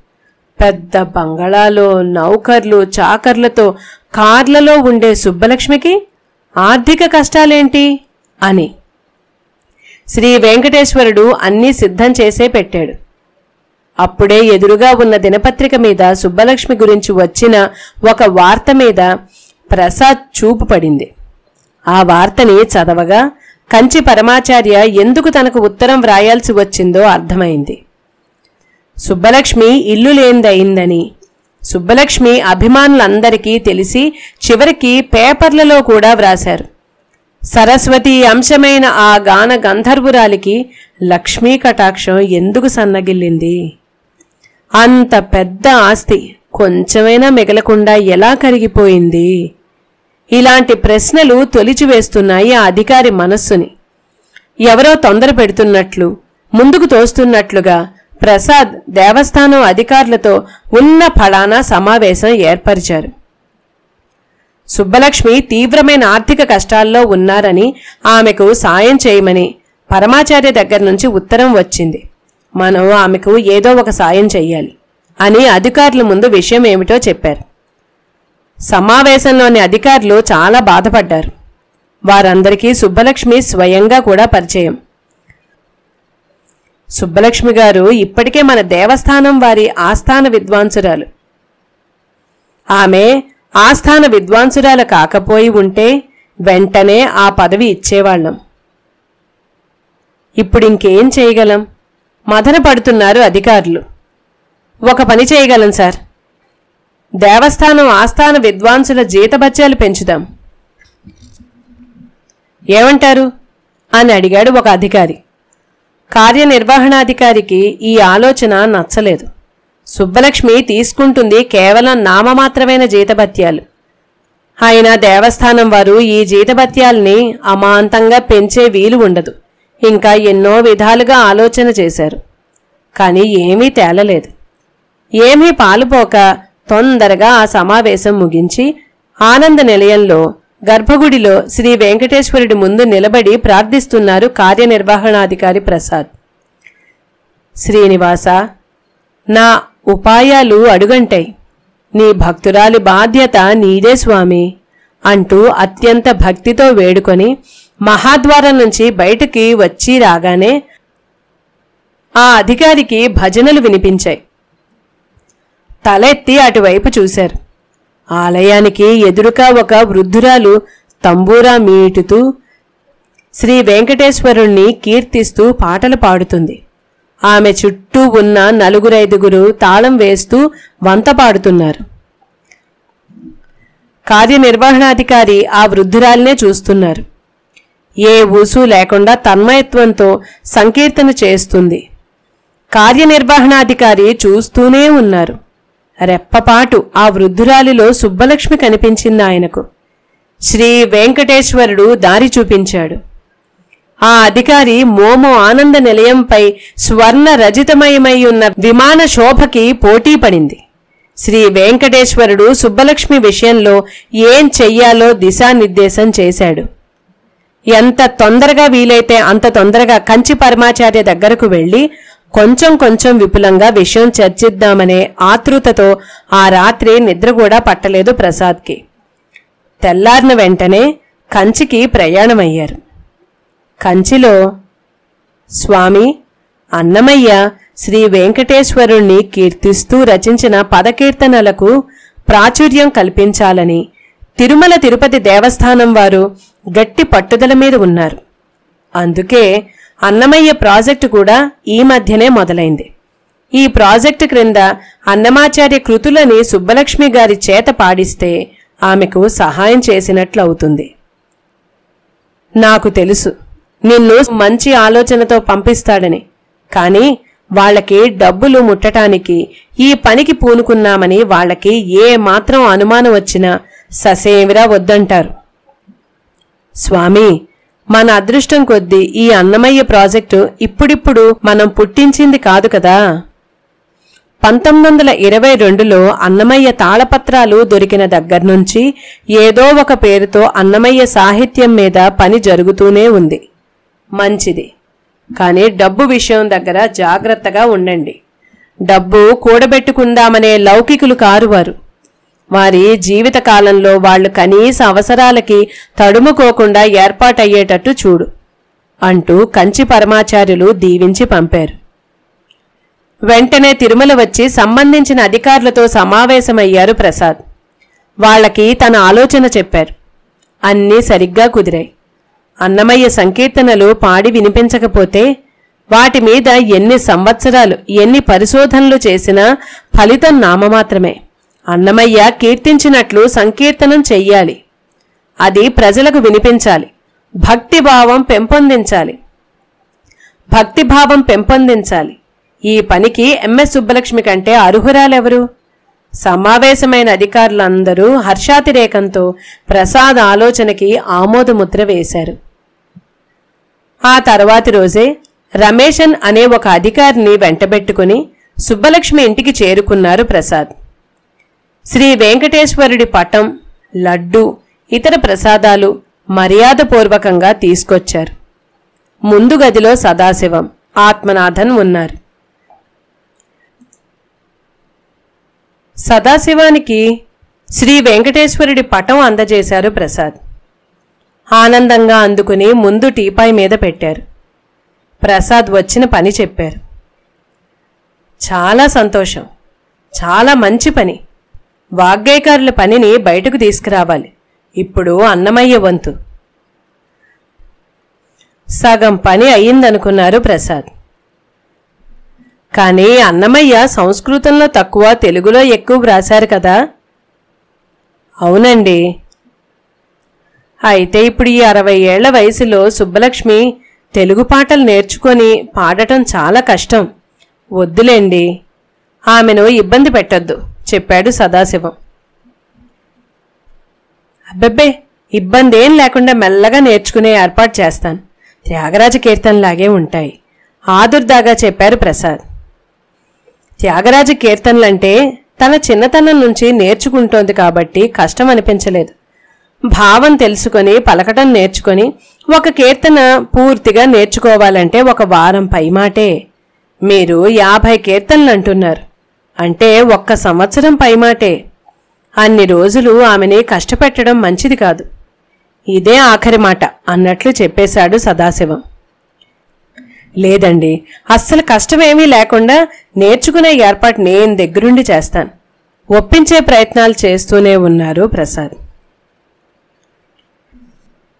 S1: పెద్ద బంగళాలో నౌకర్లు చాకర్లతో కార్లలో ఉండే సుబ్బలక్ష్మికి ఆర్థిక కష్టాలేంటి అని. శ్రీ వెంకటేశ్వరుడు అన్నీ సిద్ధం చేసే పెట్టాడు. అప్పుడే ఎదురుగా ఉన్న దినపత్రిక మీద సుబ్బలక్ష్మి గురించి వచ్చిన ఒక వార్త మీద ప్రసాద్ చూపు పడింది. ఆ వార్తని చదవగా కంచి పరమాచార్య ఎందుకు తనకు ఉత్తరం వ్రాయాల్సి వచ్చిందో అర్థమైంది. సుబ్బలక్ష్మి ఇల్లు లేనిదయిందని సుబ్బలక్ష్మి అభిమానులందరికీ తెలిసి చివరికి పేపర్లలో కూడా వ్రాశారు. సరస్వతి అంశమైన ఆ గాన గంధర్వురాలికి లక్ష్మీ కటాక్షం ఎందుకు సన్నగిల్లింది? అంత పెద్ద ఆస్తి కొంచెమైనా మిగలకుండా ఎలా కరిగిపోయింది? ఇలాంటి ప్రశ్నలు తొలిచివేస్తున్నాయి ఆ అధికారి మనస్సుని. ఎవరో తొందర పెడుతున్నట్లు, ముందుకు తోస్తున్నట్లుగా ప్రసాద్ దేవస్థానం అధికారులతో ఉన్న ఫలానా సమావేశం ఏర్పరిచారు. సుబ్బలక్ష్మి తీవ్రమైన ఆర్థిక కష్టాల్లో ఉన్నారని ఆమెకు సాయం చేయమని పరమాచార్య దగ్గర నుంచి ఉత్తరం వచ్చింది. మనం ఆమెకు ఏదో ఒక సాయం చెయ్యాలి అని అధికారుల ముందు విషయం ఏమిటో చెప్పారు. సమావేశంలోని అధికారులు చాలా బాధపడ్డారు. వారందరికీ సుబ్బలక్ష్మి స్వయంగా కూడా పరిచయం. సుబ్బలక్ష్మి గారు ఇప్పటికే మన దేవస్థానం వారి ఆస్థాన విద్వాంసురాలు. ఆమె ఆస్థాన విద్వాంసురాలు కాకపోయి ఉంటే వెంటనే ఆ పదవి ఇచ్చేవాళ్లం. ఇప్పుడింకేం చేయగలం? మదన పడుతున్నారు అధికారులు. ఒక పని చేయగలం సార్, దేవస్థానం ఆస్థాన విద్వాంసుల జీతభత్యాలు పెంచుదాం. ఏమంటారు అని అడిగాడు ఒక అధికారి. కార్యనిర్వహణాధికారికి ఈ ఆలోచన నచ్చలేదు. సుబ్బలక్ష్మి తీసుకుంటుంది కేవలం నామమాత్రమైన జీతభత్యాలు. అయినా దేవస్థానం వారు ఈ జీతభత్యాల్ని అమాంతంగా పెంచే వీలు ఉండదు. ఇంకా ఎన్నో విధాలుగా ఆలోచన చేశారు. కానీ ఏమీ తేలలేదు. ఏమీ పాలుపోక తొందరగా ఆ సమావేశం ముగించి ఆనంద నిలయంలో గర్భగుడిలో శ్రీ వెంకటేశ్వరుడి ముందు నిలబడి ప్రార్థిస్తున్నారు కార్యనిర్వహణాధికారి ప్రసాద్. శ్రీనివాస, నా ఉపాయాలు అడుగంటాయి. నీ భక్తురాలి బాధ్యత నీదే స్వామి అంటూ అత్యంత భక్తితో వేడుకొని మహాద్వారం నుంచి బయటికి వచ్చి రాగానే ఆ అధికారికి భజనలు వినిపించాయి. తలెత్తి అటువైపు చూశారు. ఆలయానికి ఎదురుగా ఒక వృద్ధురాలు తంబూరా మీటుతూ శ్రీ వెంకటేశ్వరుణ్ణి కీర్తిస్తూ పాటలు పాడుతుంది. ఆమె చుట్టూ ఉన్న 4-5 తాళం వేస్తూ వంత పాడుతున్నారు. కార్యనిర్వహణాధికారి ఆ వృద్ధురాలినే చూస్తున్నారు. ఏ ఊసు లేకుండా తన్మయత్వంతో సంకీర్తన చేస్తుంది. కార్యనిర్వహణాధికారి చూస్తూనే ఉన్నారు. రెప్పపాటు ఆ వృద్ధురాలిలో సుబ్బలక్ష్మి కనిపించింది ఆయనకు. శ్రీ వెంకటేశ్వరుడు దారి చూపించాడు. ఆ అధికారి మోమో ఆనంద నిలయంపై స్వర్ణ రజితమయమై ఉన్న విమాన శోభకి పోటీ పడింది. శ్రీ వెంకటేశ్వరుడు సుబ్బలక్ష్మి విషయంలో ఏం చెయ్యాలో దిశానిర్దేశం చేశాడు. ఎంత తొందరగా వీలైతే అంత తొందరగా కంచి పరమాచార్య దగ్గరకు వెళ్లి కొంచెం కొంచెం విపులంగా విషయం చర్చిద్దామనే ఆతృతతో ఆ రాత్రి నిద్ర కూడా పట్టలేదు ప్రసాద్కి. తెల్లారిన వెంటనే కంచికి ప్రయాణమయ్యారు. కంచిలో స్వామి అన్నమయ్య శ్రీ వెంకటేశ్వరుణ్ణి కీర్తిస్తూ రచించిన పదకీర్తనలకు ప్రాచుర్యం కల్పించాలని తిరుమల తిరుపతి దేవస్థానం వారు గట్టి పట్టుదల మీద ఉన్నారు. అందుకే అన్నమయ్య ప్రాజెక్టు కూడా ఈ మధ్యనే మొదలైంది. ఈ ప్రాజెక్టు క్రింద అన్నమాచార్య కృతులని సుబ్బలక్ష్మి గారి చేత పాడిస్తే ఆమెకు సహాయం చేసినట్లవుతుంది. నాకు తెలుసు నిన్ను మంచి ఆలోచనతో పంపిస్తాడని, కానీ వాళ్లకి డబ్బులు ముట్టటానికి ఈ పనికి పూనుకున్నామని వాళ్లకి ఏ మాత్రం అనుమానం వచ్చినా ససేమిరా వద్దంటారు. స్వామి, మన అదృష్టం కొద్దీ ఈ అన్నమయ్య ప్రాజెక్టు ఇప్పుడిప్పుడు మనం పుట్టించింది కాదు కదా. 1922లో అన్నమయ్య తాళపత్రాలు దొరికిన దగ్గర్నుంచి ఏదో ఒక పేరుతో అన్నమయ్య సాహిత్యం మీద పని జరుగుతూనే ఉంది. మంచిది, కానీ డబ్బు విషయం దగ్గర జాగ్రత్తగా ఉండండి. డబ్బు కూడబెట్టుకుందామనే లౌకికులు కారు వారు. వారి జీవితకాలంలో వాళ్లు కనీస అవసరాలకి తడుముకోకుండా ఏర్పాటయ్యేటట్టు చూడు అంటూ కంచి పరమాచార్యులు దీవించి పంపారు. వెంటనే తిరుమల వచ్చి సంబంధించిన అధికారులతో సమావేశమయ్యారు ప్రసాద్. వాళ్లకి తన ఆలోచన చెప్పారు. అన్నీ సరిగ్గా కుదిరాయి. అన్నమయ్య సంకీర్తనలు పాడి వినిపించకపోతే వాటి మీద ఎన్ని సంవత్సరాలు ఎన్ని పరిశోధనలు చేసినా ఫలితం నామమాత్రమే. అన్నమయ్య కీర్తించినట్లు సంకీర్తనం చెయ్యాలి. అది ప్రజలకు వినిపించాలి. భక్తిభావం పెంపొందించాలి. ఈ పనికి ఎంఎస్ సుబ్బలక్ష్మి కంటే అర్హురాలెవరు? సమావేశమైన అధికారులందరూ హర్షాతిరేకంతో ప్రసాద్ ఆలోచనకి ఆమోదముద్ర వేశారు. ఆ తర్వాతి రోజే రమేశన్ అనే ఒక అధికారిని వెంటబెట్టుకుని సుబ్బలక్ష్మి ఇంటికి చేరుకున్నారు ప్రసాద్. శ్రీ వెంకటేశ్వరుడి పటం, లడ్డు, ఇతర ప్రసాదాలు మర్యాదపూర్వకంగా తీసుకొచ్చారు. ముందు గదిలో సదాశివం, ఆత్మనాథన్ ఉన్నారు. సదాశివానికి శ్రీ వెంకటేశ్వరుడి పటం అందజేశారు ప్రసాద్. ఆనందంగా అందుకుని ముందు టీపాయ్ మీద పెట్టారు. ప్రసాద్ వచ్చిన పని చెప్పారు. చాలా సంతోషం, చాలా మంచి పని. వాగ్గేయకారుల పనిని బయటకు తీసుకురావాలి. ఇప్పుడు అన్నమయ్య వంతు. సగం పని అయ్యిందనుకున్నారు ప్రసాద్. కానీ అన్నమయ్య సంస్కృతంలో తక్కువ, తెలుగులో ఎక్కువ వ్రాశారు కదా? అవునండి. అయితే ఇప్పుడు ఈ 60 ఏళ్ల వయసులో సుబ్బలక్ష్మి తెలుగు పాటలు నేర్చుకొని పాడటం చాలా కష్టం. వద్దులేండి, ఆమెను ఇబ్బంది పెట్టొద్దు చెప్పాడు సదాశివం. అబ్బెబ్బే, ఇబ్బందేం లేకుండా మెల్లగా నేర్చుకునే ఏర్పాటు చేస్తాను. త్యాగరాజ కీర్తనలాగే ఉంటాయి ఆదుర్దాగా చెప్పారు ప్రసాద్. త్యాగరాజ కీర్తనలంటే తన చిన్నతనం నుంచి నేర్చుకుంటోంది కాబట్టి కష్టం అనిపించలేదు. భావం తెలుసుకొని పలకటం నేర్చుకొని ఒక కీర్తన పూర్తిగా నేర్చుకోవాలంటే 1 వారం పైమాటే. మీరు 50 కీర్తనలు అంటున్నారు అంటే 1 సంవత్సరం పైమాటే. అన్ని రోజులు ఆమెని కష్టపెట్టడం మంచిది కాదు. ఇదే ఆఖరి మాట అన్నట్లు చెప్పేశాడు సదాశివం. లేదండి, అస్సలు కష్టమేమీ లేకుండా నేర్చుకునే ఏర్పాటు నేను దగ్గరుండి చేస్తాను. ఒప్పించే ప్రయత్నాలు చేస్తూనే ఉన్నారు ప్రసాద్.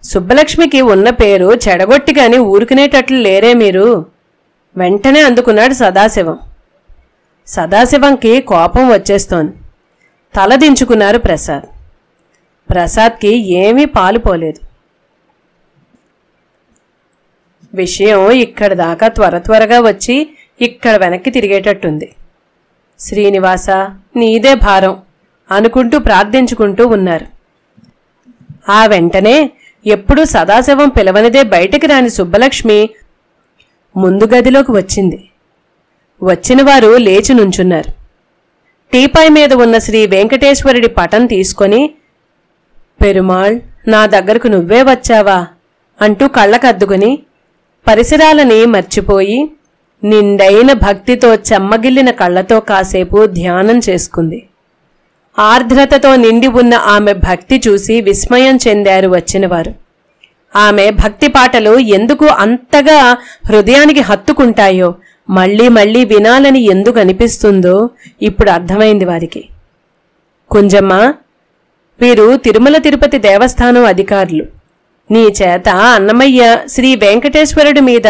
S1: సుబ్బలక్ష్మికి ఉన్న పేరు చెడగొట్టిగాని ఊరుకునేటట్లు లేరే మీరు వెంటనే అందుకున్నాడు సదాశివం. సదాశివంకి కోపం వచ్చేస్తోంది. తలదించుకున్నారు ప్రసాద్. ప్రసాద్కి ఏమీ పాలుపోలేదు. విషయం ఇక్కడ దాకా త్వరగా వచ్చి ఇక్కడ వెనక్కి తిరిగేటట్టుంది. శ్రీనివాస, నీదే భారం అనుకుంటూ ప్రార్థించుకుంటూ ఉన్నారు. ఆ వెంటనే ఎప్పుడూ సదాశివం పిలవనిదే బయటికి రాని సుబ్బలక్ష్మి ముందు గదిలోకి వచ్చింది. వచ్చినవారు లేచి నుంచున్నారు. టీపాయ్ మీద ఉన్న శ్రీ వెంకటేశ్వరుడి పటం తీసుకొని, పెరుమాళ్, నా దగ్గరకు నువ్వే వచ్చావా అంటూ కళ్ళకద్దుకుని పరిసరాలని మర్చిపోయి నిండైన భక్తితో చెమ్మగిల్లిన కళ్లతో కాసేపు ధ్యానం చేసుకుంది. ఆర్ద్రతతో నిండి ఉన్న ఆమె భక్తి చూసి విస్మయం చెందారు వచ్చినవారు. ఆమె భక్తి పాటలు ఎందుకు అంతగా హృదయానికి హత్తుకుంటాయో, మళ్లీ మళ్లీ వినాలని ఎందుకు అనిపిస్తుందో ఇప్పుడు అర్థమైంది వారికి. కుంజమ్మ, వీరు తిరుమల తిరుపతి దేవస్థానం అధికారులు. నీ చేత అన్నమయ్య శ్రీ వెంకటేశ్వరుడి మీద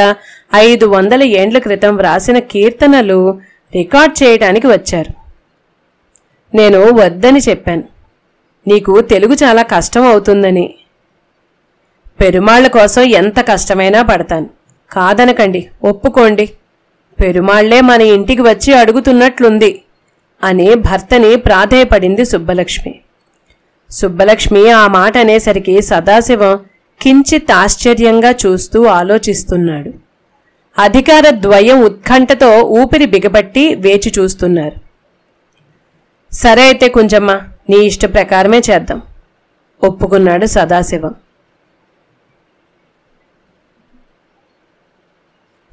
S1: 500 ఏండ్ల క్రితం వ్రాసిన కీర్తనలు రికార్డ్ చేయటానికి వచ్చారు. నేను వద్దని చెప్పాను. నీకు తెలుగు చాలా కష్టం అవుతుందని. పెరుమాళ్ల కోసం ఎంత కష్టమైనా పడతాను, కాదనకండి, ఒప్పుకోండి. పెరుమాళ్లే మన ఇంటికి వచ్చి అడుగుతున్నట్లుంది అని భర్తని ప్రాధేయపడింది సుబ్బలక్ష్మి. సుబ్బలక్ష్మి ఆ మాట అనేసరికి సదాశివం కించిత్ ఆశ్చర్యంగా చూస్తూ ఆలోచిస్తున్నాడు. అధికార ద్వయం ఉత్కంఠతో ఊపిరి బిగబట్టి వేచి చూస్తున్నారు. సరే అయితే కుంజమ్మ, నీ ఇష్ట ప్రకారమే చేద్దాం ఒప్పుకున్నాడు సదాశివం.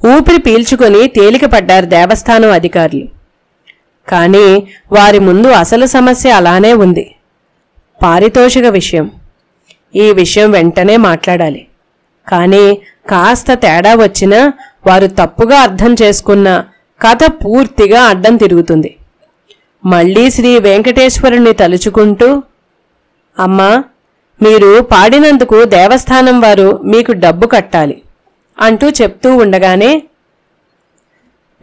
S1: ఊపిరి పీల్చుకొని తేలికపడ్డారు దేవస్థానం అధికారులు. కానీ వారి ముందు అసలు సమస్య అలానే ఉంది. పారితోషిక విషయం. ఈ విషయం వెంటనే మాట్లాడాలి. కానీ కాస్త తేడా వచ్చినా వారు తప్పుగా అర్థం చేసుకున్న కథ పూర్తిగా అడ్డం తిరుగుతుంది. మళ్లీ శ్రీ వెంకటేశ్వరుణ్ణి తలుచుకుంటూ, అమ్మా, మీరు పాడినందుకు దేవస్థానం వారు మీకు డబ్బు కట్టాలి అంటూ చెప్తూ ఉండగానే,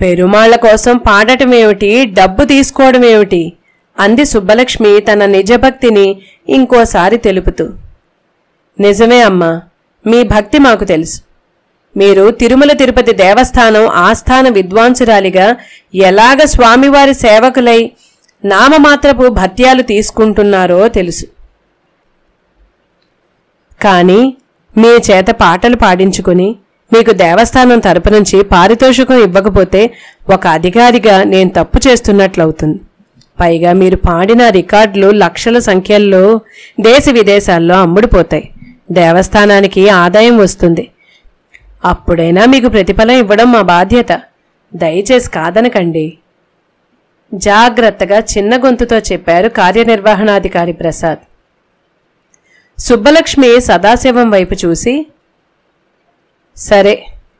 S1: పెరుమాళ్ల కోసం పాడటమేమిటి, డబ్బు తీసుకోవడమేమిటి అంది సుబ్బలక్ష్మి తన నిజభక్తిని ఇంకోసారి తెలుపుతూ. నిజమే అమ్మా, మీ భక్తి మాకు తెలుసు. మీరు తిరుమల తిరుపతి దేవస్థానం ఆస్థాన విద్వాంసురాలిగా ఎలాగ స్వామివారి సేవకులై నామమాత్రపు భత్యాలు తీసుకుంటున్నారో తెలుసు. కానీ మీ చేత పాటలు పాడించుకుని మీకు దేవస్థానం తరపు నుంచి పారితోషికం ఇవ్వకపోతే ఒక అధికారిగా నేను తప్పు చేస్తున్నట్లవుతుంది. పైగా మీరు పాడిన రికార్డులు లక్షల సంఖ్యల్లో దేశ విదేశాల్లో అమ్ముడుపోతాయి. దేవస్థానానికి ఆదాయం వస్తుంది. అప్పుడైనా మీకు ప్రతిఫలం ఇవ్వడం మా బాధ్యత. దయచేసి కాదనకండి జాగ్రత్తగా చిన్న గొంతుతో చెప్పారు కార్యనిర్వహణాధికారి ప్రసాద్. సుబ్బలక్ష్మి సదాశివం వైపు చూసి, సరే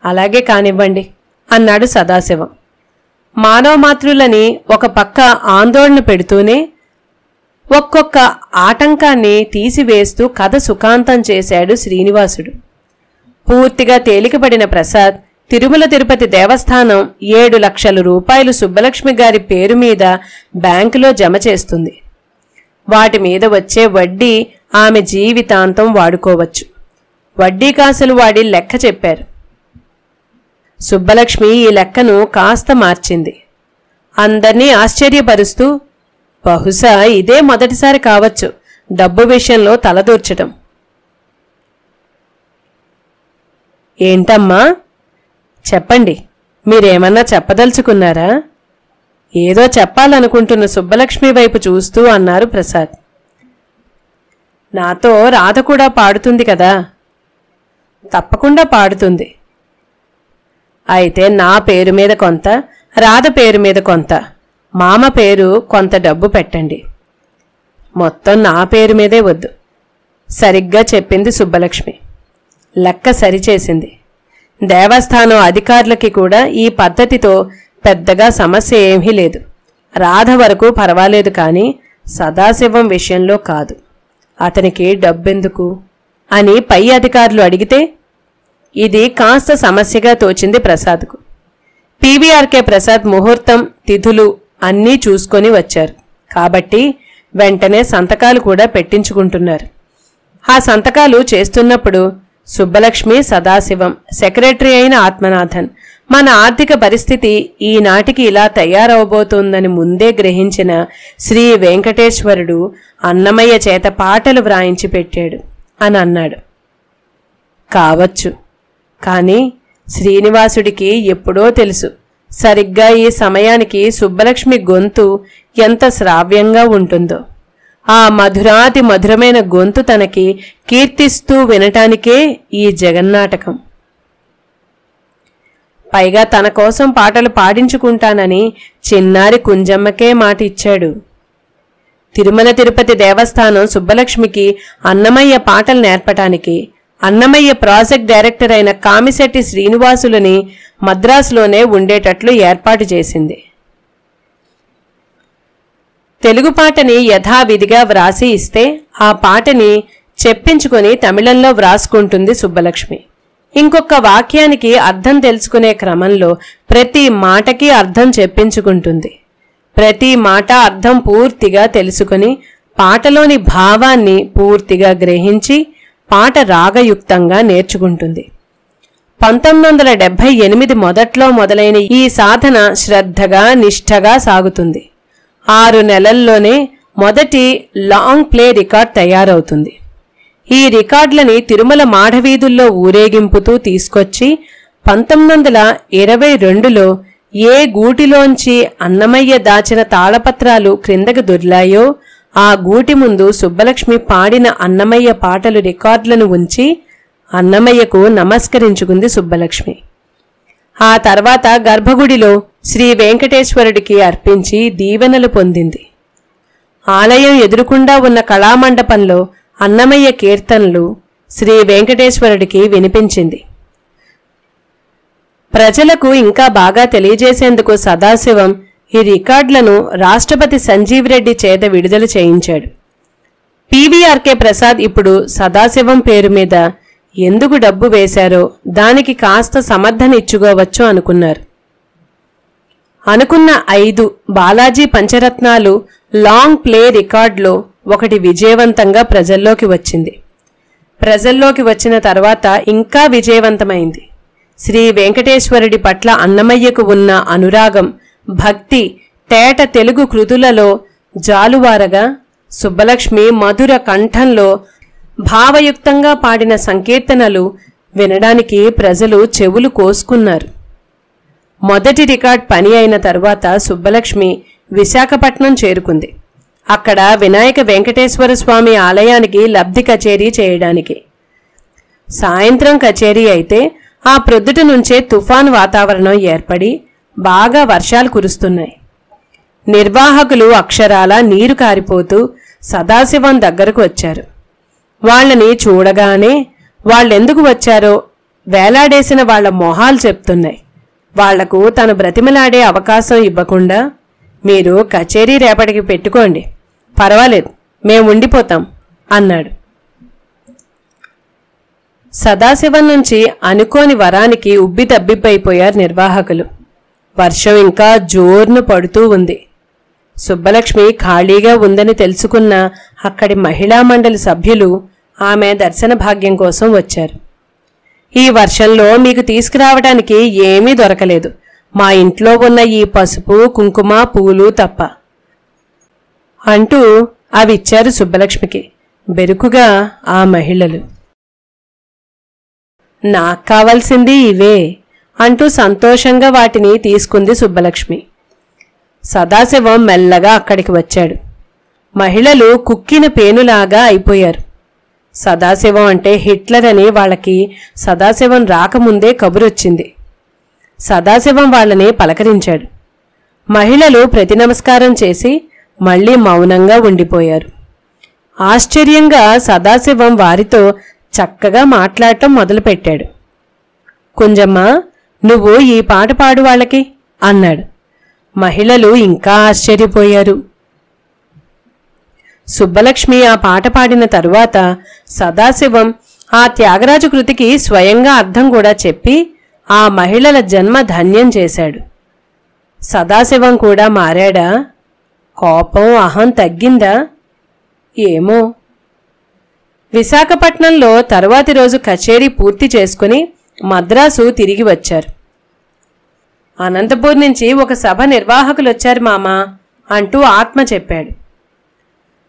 S1: అలాగే కానివ్వండి అన్నాడు సదాశివం. మానవమాతృలని ఒక పక్క ఆందోళన పెడుతూనే ఒక్కొక్క ఆటంకాన్ని తీసివేస్తూ కథ సుఖాంతం చేశాడు శ్రీనివాసుడు. పూర్తిగా తేలికపడిన ప్రసాద్ తిరుమల తిరుపతి దేవస్థానం 7 లక్షల రూపాయలు సుబ్బలక్ష్మి గారి పేరు మీద బ్యాంకులో జమ చేస్తుంది. వాటి మీద వచ్చే వడ్డీ ఆమె జీవితాంతం వాడుకోవచ్చు. వడ్డీ కాసులు వాడి లెక్క చెప్పారు. సుబ్బలక్ష్మి ఈ లెక్కను కాస్త మార్చింది. అందర్నీ ఆశ్చర్యపరుస్తూ, బహుశా ఇదే మొదటిసారి కావచ్చు డబ్బు విషయంలో తలదూర్చటం. ఏంటమ్మా, చెప్పండి, మీరేమన్నా చెప్పదలుచుకున్నారా? ఏదో చెప్పాలనుకుంటున్న సుబ్బలక్ష్మి వైపు చూస్తూ అన్నారు ప్రసాద్. నాతో రాధ కూడా పాడుతుంది కదా? తప్పకుండా పాడుతుంది. అయితే నా పేరు మీద కొంత, రాధ పేరు మీద కొంత, మామ పేరు కొంత డబ్బు పెట్టండి. మొత్తం నా పేరు మీదే వద్దు. సరిగ్గా చెప్పింది సుబ్బలక్ష్మి. లెక్క సరిచేసింది. దేవస్థానం అధికారులకి కూడా ఈ పద్ధతితో పెద్దగా సమస్య ఏమీ లేదు. రాధ వరకు పర్వాలేదు, కానీ సదాశివం విషయంలో కాదు. అతనికి డబ్బెందుకు అని పై అధికారులు అడిగితే ఇది కాస్త సమస్యగా తోచింది ప్రసాద్కు. పీవీఆర్కే ప్రసాద్ ముహూర్తం, తిథులు అన్నీ చూసుకొని వచ్చారు కాబట్టి వెంటనే సంతకాలు కూడా పెట్టించుకుంటున్నారు. ఆ సంతకాలు చేస్తున్నప్పుడు సుబ్బలక్ష్మి, సదాశివం, సెక్రటరీ అయిన ఆత్మనాథన్ మన ఆర్థిక పరిస్థితి ఈనాటికి ఇలా తయారవబోతోందని ముందే గ్రహించిన శ్రీ వెంకటేశ్వరుడు అన్నమయ్య చేత పాటలు వ్రాయించి పెట్టాడు అని అన్నాడు. కావచ్చు, కానీ శ్రీనివాసుడికి ఎప్పుడో తెలుసు సరిగ్గా ఈ సమయానికి సుబ్బలక్ష్మి గొంతు ఎంత శ్రావ్యంగా ఉంటుందో. ఆ మధురాతి మధురమైన గొంతు తనకి కీర్తిస్తూ వినటానికే ఈ జగన్నాటకం. పైగా తన కోసం పాటలు పాడించుకుంటానని చిన్నారి కుంజమ్మకే మాట ఇచ్చాడు. తిరుమల తిరుపతి దేవస్థానం సుబ్బలక్ష్మికి అన్నమయ్య పాటలు నేర్పటానికి అన్నమయ్య ప్రాజెక్ట్ డైరెక్టర్ అయిన కామిశెట్టి శ్రీనివాసులని మద్రాసులోనే ఉండేటట్లు ఏర్పాటు చేసింది. తెలుగు పాటని యథావిధిగా వ్రాసి ఇస్తే ఆ పాటని చెప్పించుకొని తమిళంలో వ్రాసుకుంటుంది సుబ్బలక్ష్మి. ఇంకొక వాక్యానికి అర్థం తెలుసుకునే క్రమంలో ప్రతి మాటకి అర్థం చెప్పించుకుంటుంది. ప్రతి మాట అర్థం పూర్తిగా తెలుసుకుని పాటలోని భావాన్ని పూర్తిగా గ్రహించి పాట రాగయుక్తంగా నేర్చుకుంటుంది. 1978 మొదట్లో మొదలైన ఈ సాధన శ్రద్ధగా నిష్ఠగా సాగుతుంది. 6 నెలల్లోనే మొదటి లాంగ్ ప్లే రికార్డ్ తయారవుతుంది. ఈ రికార్డులని తిరుమల మాఢవీధుల్లో ఊరేగింపుతూ తీసుకొచ్చి 1922లో ఏ గూటిలోంచి అన్నమయ్య దాచిన తాళపత్రాలు క్రిందకు దొర్లాయో ఆ గూటి ముందు సుబ్బలక్ష్మి పాడిన అన్నమయ్య పాటలు రికార్డులను ఉంచి అన్నమయ్యకు నమస్కరించుకుంది సుబ్బలక్ష్మి. ఆ తర్వాత గర్భగుడిలో శ్రీ వెంకటేశ్వరుడికి అర్పించి దీవెనలు పొందింది. ఆలయం ఎదురుకుండా ఉన్న కళామండపంలో అన్నమయ్య కీర్తనలు శ్రీ వెంకటేశ్వరుడికి వినిపించింది. ప్రజలకు ఇంకా బాగా తెలియజేసేందుకు సదాశివం ఈ రికార్డులను రాష్ట్రపతి సంజీవ్ రెడ్డి చేత విడుదల చేయించాడు. పివిఆర్కే ప్రసాద్ ఇప్పుడు సదాశివం పేరు మీద ఎందుకు డబ్బు వేశారో దానికి కాస్త సమర్థన ఇచ్చుకోవచ్చు అనుకున్నారు. అనుకున్న 5 బాలాజీ పంచరత్నాలు లాంగ్ ప్లే రికార్డులో ఒకటి విజయవంతంగా ప్రజల్లోకి వచ్చింది. ప్రజల్లోకి వచ్చిన తర్వాత ఇంకా విజయవంతమైంది. శ్రీ వెంకటేశ్వరుడి పట్ల అన్నమయ్యకు ఉన్న అనురాగం, భక్తి తేట తెలుగు కృతులలో జాలువారగా సుబ్బలక్ష్మి మధుర కంఠంలో భావయుక్తంగా పాడిన సంకీర్తనలు వినడానికి ప్రజలు చెవులు కోసుకున్నారు. మొదటి రికార్డ్ పని అయిన తరువాత సుబ్బలక్ష్మి విశాఖపట్నం చేరుకుంది. అక్కడ వినాయక వెంకటేశ్వర స్వామి ఆలయానికి లబ్ధి కచేరీ చేయడానికి. సాయంత్రం కచేరీ అయితే ఆ ప్రొద్దుట నుంచే తుఫాను వాతావరణం ఏర్పడి బాగా వర్షాలు కురుస్తున్నాయి. నిర్వాహకులు అక్షరాల నీరు కారిపోతూ సదాశివం దగ్గరకు వచ్చారు. వాళ్ళని చూడగానే వాళ్ళెందుకు వచ్చారో వేలాడేసిన వాళ్ల మొహాలు చెప్తున్నాయి. వాళ్లకు తను బ్రతిమలాడే అవకాశం ఇవ్వకుండా, మీరు కచేరీ రేపటికి పెట్టుకోండి, పర్వాలేదు, మేం ఉండిపోతాం అన్నాడు. సదాశివం నుంచి అనుకోని వరానికి ఉబ్బి తబ్బిబ్బైపోయారు నిర్వాహకులు. వర్షం ఇంకా జోర్ను పడుతూ ఉంది. సుబ్బలక్ష్మి ఖాళీగా ఉందని తెలుసుకున్న అక్కడి మహిళా మండలి సభ్యులు ఆమె దర్శన భాగ్యం కోసం వచ్చారు. ఈ వర్షంలో మీకు తీసుకురావడానికి ఏమీ దొరకలేదు, మా ఇంట్లో ఉన్న ఈ పసుపు కుంకుమ పూలు తప్ప అంటూ అవిచ్చారు సుబ్బలక్ష్మికి. బెరుకుగా ఆ మహిళలు. నాకు కావాల్సింది ఇవే అంటూ సంతోషంగా వాటిని తీసుకుంది సుబ్బలక్ష్మి. సదాశివం మెల్లగా అక్కడికి వచ్చాడు. మహిళలు కుక్కిన పేనులాగా అయిపోయారు. సదాశివం అంటే హిట్లర్ అని వాళ్ళకి సదాశివం రాకముందే కబురొచ్చింది. సదాశివం వాళ్ళని పలకరించాడు. మహిళలు ప్రతి నమస్కారం చేసి మళ్లీ మౌనంగా ఉండిపోయారు. ఆశ్చర్యంగా సదాశివం వారితో చక్కగా మాట్లాడటం మొదలుపెట్టాడు. కుంజమ్మ, నువ్వు ఈ పాట పాడు వాళ్ళకి అన్నాడు. మహిళలు ఇంకా ఆశ్చర్యపోయారు. సుబ్బలక్ష్మి ఆ పాట పాడిన తరువాత సదాశివం ఆ త్యాగరాజు కృతికి స్వయంగా అర్థం కూడా చెప్పి ఆ మహిళల జన్మ ధన్యం చేశాడు. సదాశివం కూడా మారాడా? కోపం అహం తగ్గిందా? ఏమో. విశాఖపట్నంలో తరువాతి రోజు కచేరీ పూర్తి చేసుకుని మద్రాసు తిరిగి వచ్చారు. అనంతపూర్ నుంచి ఒక సభ నిర్వాహకులొచ్చారు మామా అంటూ ఆత్మ చెప్పాడు.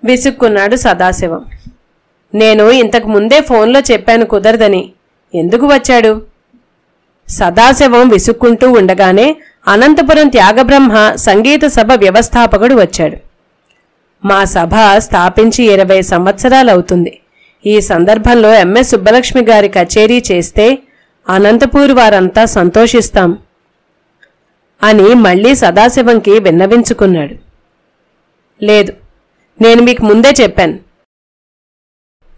S1: విసుక్కున్నాడు సదాశివం. నేను ఇంతకు ముందే ఫోన్లో చెప్పాను కుదరదని. ఎందుకు వచ్చాడు? సదాశివం విసుక్కుంటూ ఉండగానే అనంతపురం త్యాగబ్రహ్మ సంగీత సభ వ్యవస్థాపకుడు వచ్చాడు. మా సభ స్థాపించి 20 సంవత్సరాలవుతుంది. ఈ సందర్భంలో ఎంఎస్ సుబ్బలక్ష్మి గారి కచేరీ చేస్తే అనంతపూర్ వారంతా సంతోషిస్తాం అని మళ్లీ సదాశివంకి విన్నవించుకున్నాడు. లేదు, నేను మీకు ముందే చెప్పాను.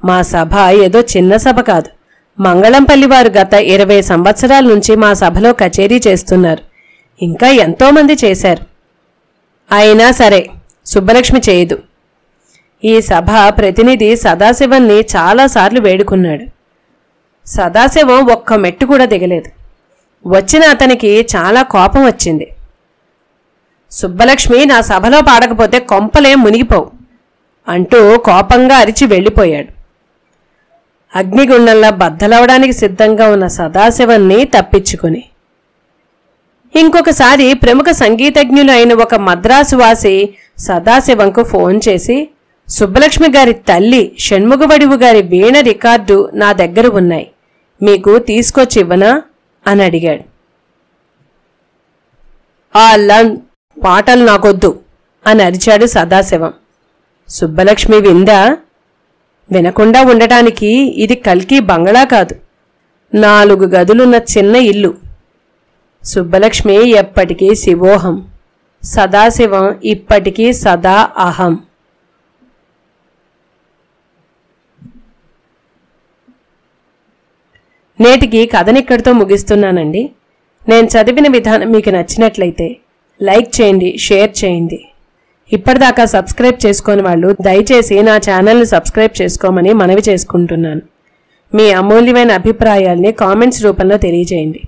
S1: మా సభ ఏదో చిన్న సభ కాదు. మంగళంపల్లి వారు గత 20 సంవత్సరాల నుంచి మా సభలో కచేరీ చేస్తున్నారు. ఇంకా ఎంతోమంది చేశారు. అయినా సరే సుబ్బలక్ష్మి చేయదు. ఈ సభ ప్రతినిధి సదాశివాన్ని చాలాసార్లు వేడుకున్నాడు. సదాశివం ఒక్క మెట్టు కూడా దిగలేదు. వచ్చిన అతనికి చాలా కోపం వచ్చింది. సుబ్బలక్ష్మి నా సభలో పాడకపోతే కొంపలే మునిగిపోవు అంటూ కోపంగా అరిచి వెళ్ళిపోయాడు. అగ్నిగుండంలా బద్దలవడానికి సిద్ధంగా ఉన్న సదాశివాన్ని తప్పించుకుని ఇంకొకసారి ప్రముఖ సంగీతజ్ఞులు అయిన ఒక మద్రాసు వాసి సదాశివంకు ఫోన్ చేసి, సుబ్బలక్ష్మి గారి తల్లి షణ్ముగవడివు గారి వీణ రికార్డు నా దగ్గర ఉన్నాయి, మీకు తీసుకొచ్చి ఇవ్వనా అని అడిగాడు. ఆ పాటలు నాకొద్దు అని అరిచాడు సదాశివం. సుబ్బలక్ష్మి విందా? వినకుండా ఉండటానికి ఇది కల్కి బంగళా కాదు, 4 గదులున్న చిన్న ఇల్లు. సుబ్బలక్ష్మి ఎప్పటికీ శివోహం, సదాశివం ఇప్పటికీ సదా అహం. నేటికి కథనిక్కడితో ముగిస్తున్నానండి. నేను చదివిన విధానం మీకు నచ్చినట్లయితే లైక్ చేయండి, షేర్ చేయండి. ఇప్పటిదాకా సబ్స్క్రైబ్ చేసుకోని వాళ్ళు దయచేసి నా ఛానల్ని సబ్స్క్రైబ్ చేసుకోమని మనవి చేసుకుంటున్నాను. మీ అమూల్యమైన అభిప్రాయాల్ని కామెంట్స్ రూపంలో తెలియజేయండి.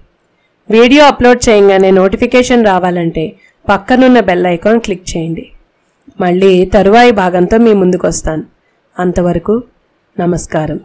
S1: వీడియో అప్లోడ్ చేయగానే నోటిఫికేషన్ రావాలంటే పక్కనున్న బెల్ ఐకాన్ క్లిక్ చేయండి. మళ్ళీ తరువాయి భాగంతో మీ ముందుకు వస్తాను. అంతవరకు నమస్కారం.